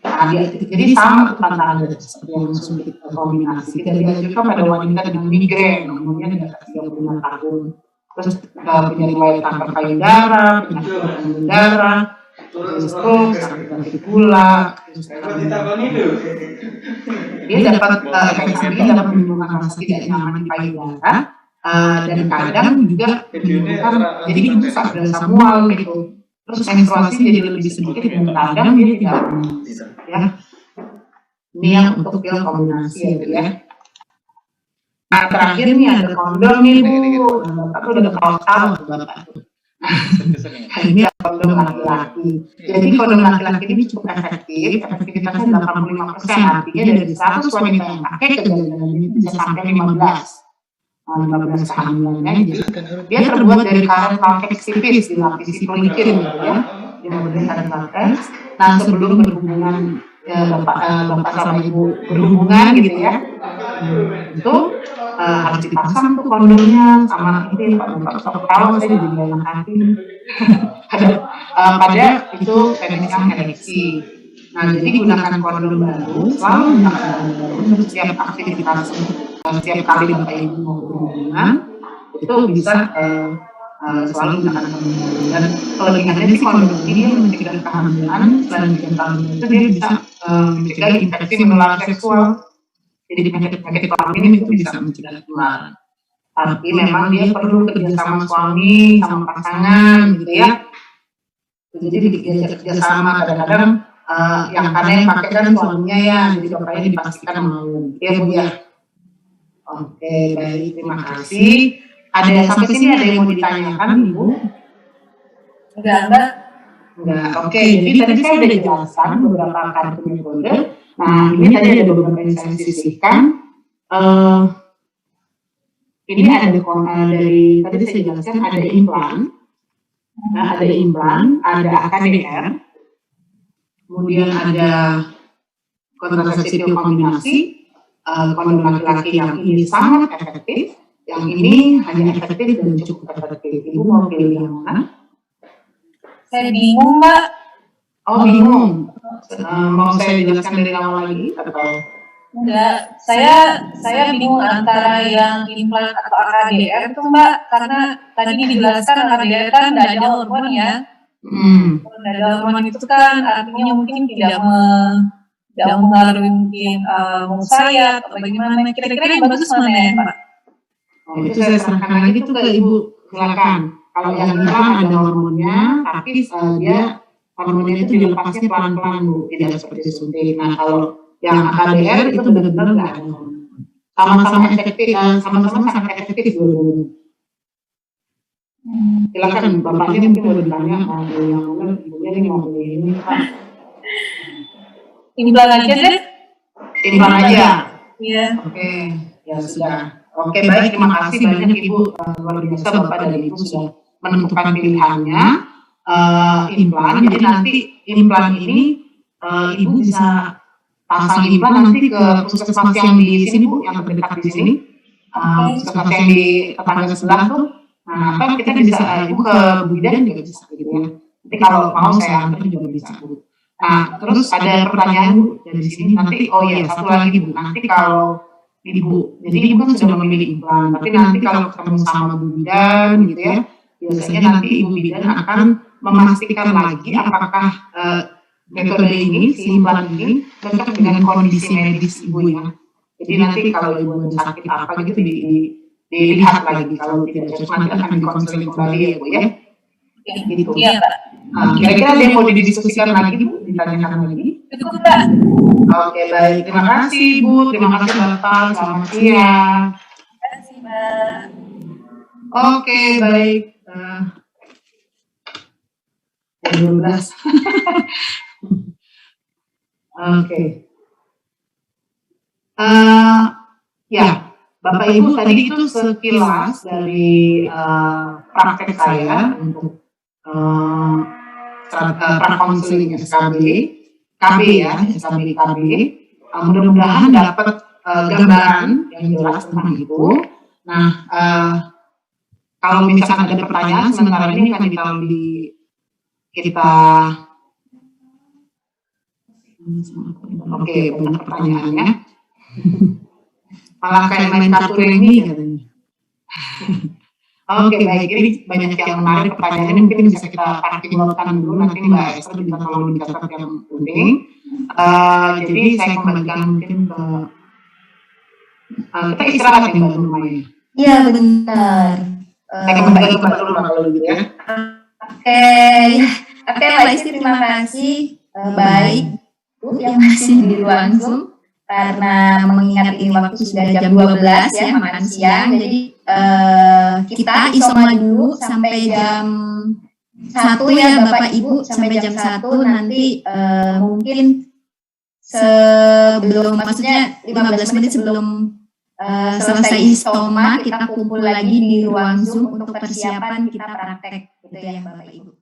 Nah, jadi sama tantangannya seperti yang suntik kombinasi. Tidak dianjurkan pada wanita dengan migrain, umurnya di atas 35 tahun. Terus punya riwayat kanker payudara, penyakit pembuluh darah, stroke, sakit gula, dia dapat efek samping dapat menimbulkan rasa tidak nyaman di payudara dan kadang juga menimbulkan jadi ibu berasa mual gitu. Terus menstruasi jadi lebih sedikit dan kadang dia tidak ya. Ini yang untuk pil kombinasi ya. Nah terakhir nih ada kondom nih Bu. Aku udah tahu Bapak. Ini kondom laki-laki. Jadi kondom laki-laki ini cukup efektif, efektivitasnya 85%. Artinya dari 100 wanita yang pakai kegagalannya itu bisa sampai 15 kehamilannya. Jadi dia terbuat dari karet latex tipis dilapisi polikin gitu ya. Kemudian karet latex. Nah sebelum berhubungan bapak sama ibu berhubungan gitu ya, itu harus dipasang tuh kondomnya sama ini Pak kalau saya jadi yang hati pada itu penisnya ereksi. Nah jadi gunakan kondom baru, selalu gunakan kondom baru untuk setiap aktivitas, setiap kali bapak ibu mau berhubungan itu bisa selalu gunakan kondom baru. Dan kelebihannya sih kondom ini mencegah kehamilan, selain mencegah kehamilan itu dia bisa mencegah infeksi menular seksual. Jadi penyakit kelamin itu bisa mencegah penularan. Tapi memang dia perlu kerjasama suami sama pasangan gitu ya. Jadi diajak kerjasama kadang-kadang yang karena yang pakai kan suaminya ya, jadi bapaknya dipastikan mau. Ya Bu ya. Oke baik, terima kasih. Ada sampai sini ada yang mau ditanyakan Ibu? Enggak. Oke, jadi tadi saya sudah jelaskan beberapa kartu metode. Nah, ini tadi ada beberapa yang saya sisihkan. Ini ada dari tadi saya jelaskan ada implan, ada implan, ada AKDR, kemudian ada kontrasepsi pil kombinasi, kondom laki-laki yang ini sangat efektif, yang ini hanya efektif dan cukup efektif. Ibu mau pilih yang mana? Saya bingung Mbak. Oh bingung. Mau saya jelaskan dari awal lagi atau? Enggak, saya bingung antara yang implan atau AKDR tuh Mbak, karena tadi dijelaskan AKDR kan tidak ada hormon ya. Kalau tidak ada hormon itu kan artinya mungkin tidak mempengaruhi mungkin mood saya atau bagaimana. Kira-kira yang bagus mana ya Mbak? Oh, itu saya serahkan lagi tuh ke Ibu, silakan. Kalau yang implan ada hormonnya, tapi dia hormonnya itu dilepasnya pelan-pelan Bu, tidak seperti suntik. Nah kalau yang AKDR itu benar-benar nggak ada hormon. Sama-sama efektif, sama-sama sangat efektif dua-duanya. Silakan bapaknya mungkin mau ditanya mau yang mana, ibunya nih mau ini Pak. Implan aja deh. Implan aja. Iya. Oke, ya sudah. Oke baik, terima kasih banyak Ibu, luar biasa Bapak dan Ibu sudah menentukan pilihannya implan. Jadi nanti implan ini Ibu bisa pasang implan nanti ke puskesmas yang di sini Bu, yang terdekat di sini, puskesmas yang di tetangga sebelah tuh. Nah, atau kita bisa Ibu ke Bu Bidan juga bisa gitu ya. Nanti kalau mau saya antar juga bisa Bu. Nah, terus ada pertanyaan Bu dari sini nanti, oh ya satu lagi Bu, nanti kalau Ibu, jadi Ibu kan sudah memilih implan, tapi nanti kalau ketemu sama Bu bidan gitu ya, biasanya nanti Ibu bidan akan memastikan lagi apakah metode ini, si implan ini cocok dengan kondisi medis Ibu ya. Jadi nanti kalau Ibu ada sakit apa gitu dilihat lagi, kalau tidak cocok nanti akan dikonseling kembali ya Bu ya. Gitu. Iya, Mbak. Nah, kira-kira ada yang mau didiskusikan lagi Bu, ditanyakan lagi? Cukup, Mbak. Oke, baik. Terima kasih Bu, terima kasih Bapak, selamat siang. Terima kasih, Mbak. Oke, baik. Jam 12. Oke. Ya, Bapak Ibu tadi itu sekilas dari praktek saya untuk prakonseling SKB, KB ya, SKB KB. Mudah-mudahan dapat gambaran yang jelas tentang itu. Nah, kalau misalkan ada pertanyaan, sementara ini akan ditaruh di kita. Oke, banyak pertanyaannya. Malah kayak main kartu remi katanya. Oke, baik. Ini banyak yang menarik pertanyaannya, mungkin bisa kita parkirkan dulu, nanti Mbak Esther bisa tolong dicatat yang penting. Jadi saya kembalikan mungkin ke kita istirahat ya Mbak Nurmaya. Iya benar. Saya kembali ke Mbak Nurmaya kalau gitu ya. Oke Mbak Isti, terima kasih. Baik Bu yang masih di ruang Zoom, karena mengingat ini waktu sudah jam 12 ya, makan siang, jadi kita isoma dulu sampai jam 1 ya Bapak Ibu, sampai jam 1 nanti mungkin sebelum, maksudnya 15 menit sebelum selesai istoma, kita kumpul lagi di ruang Zoom untuk persiapan kita praktek gitu ya Bapak Ibu.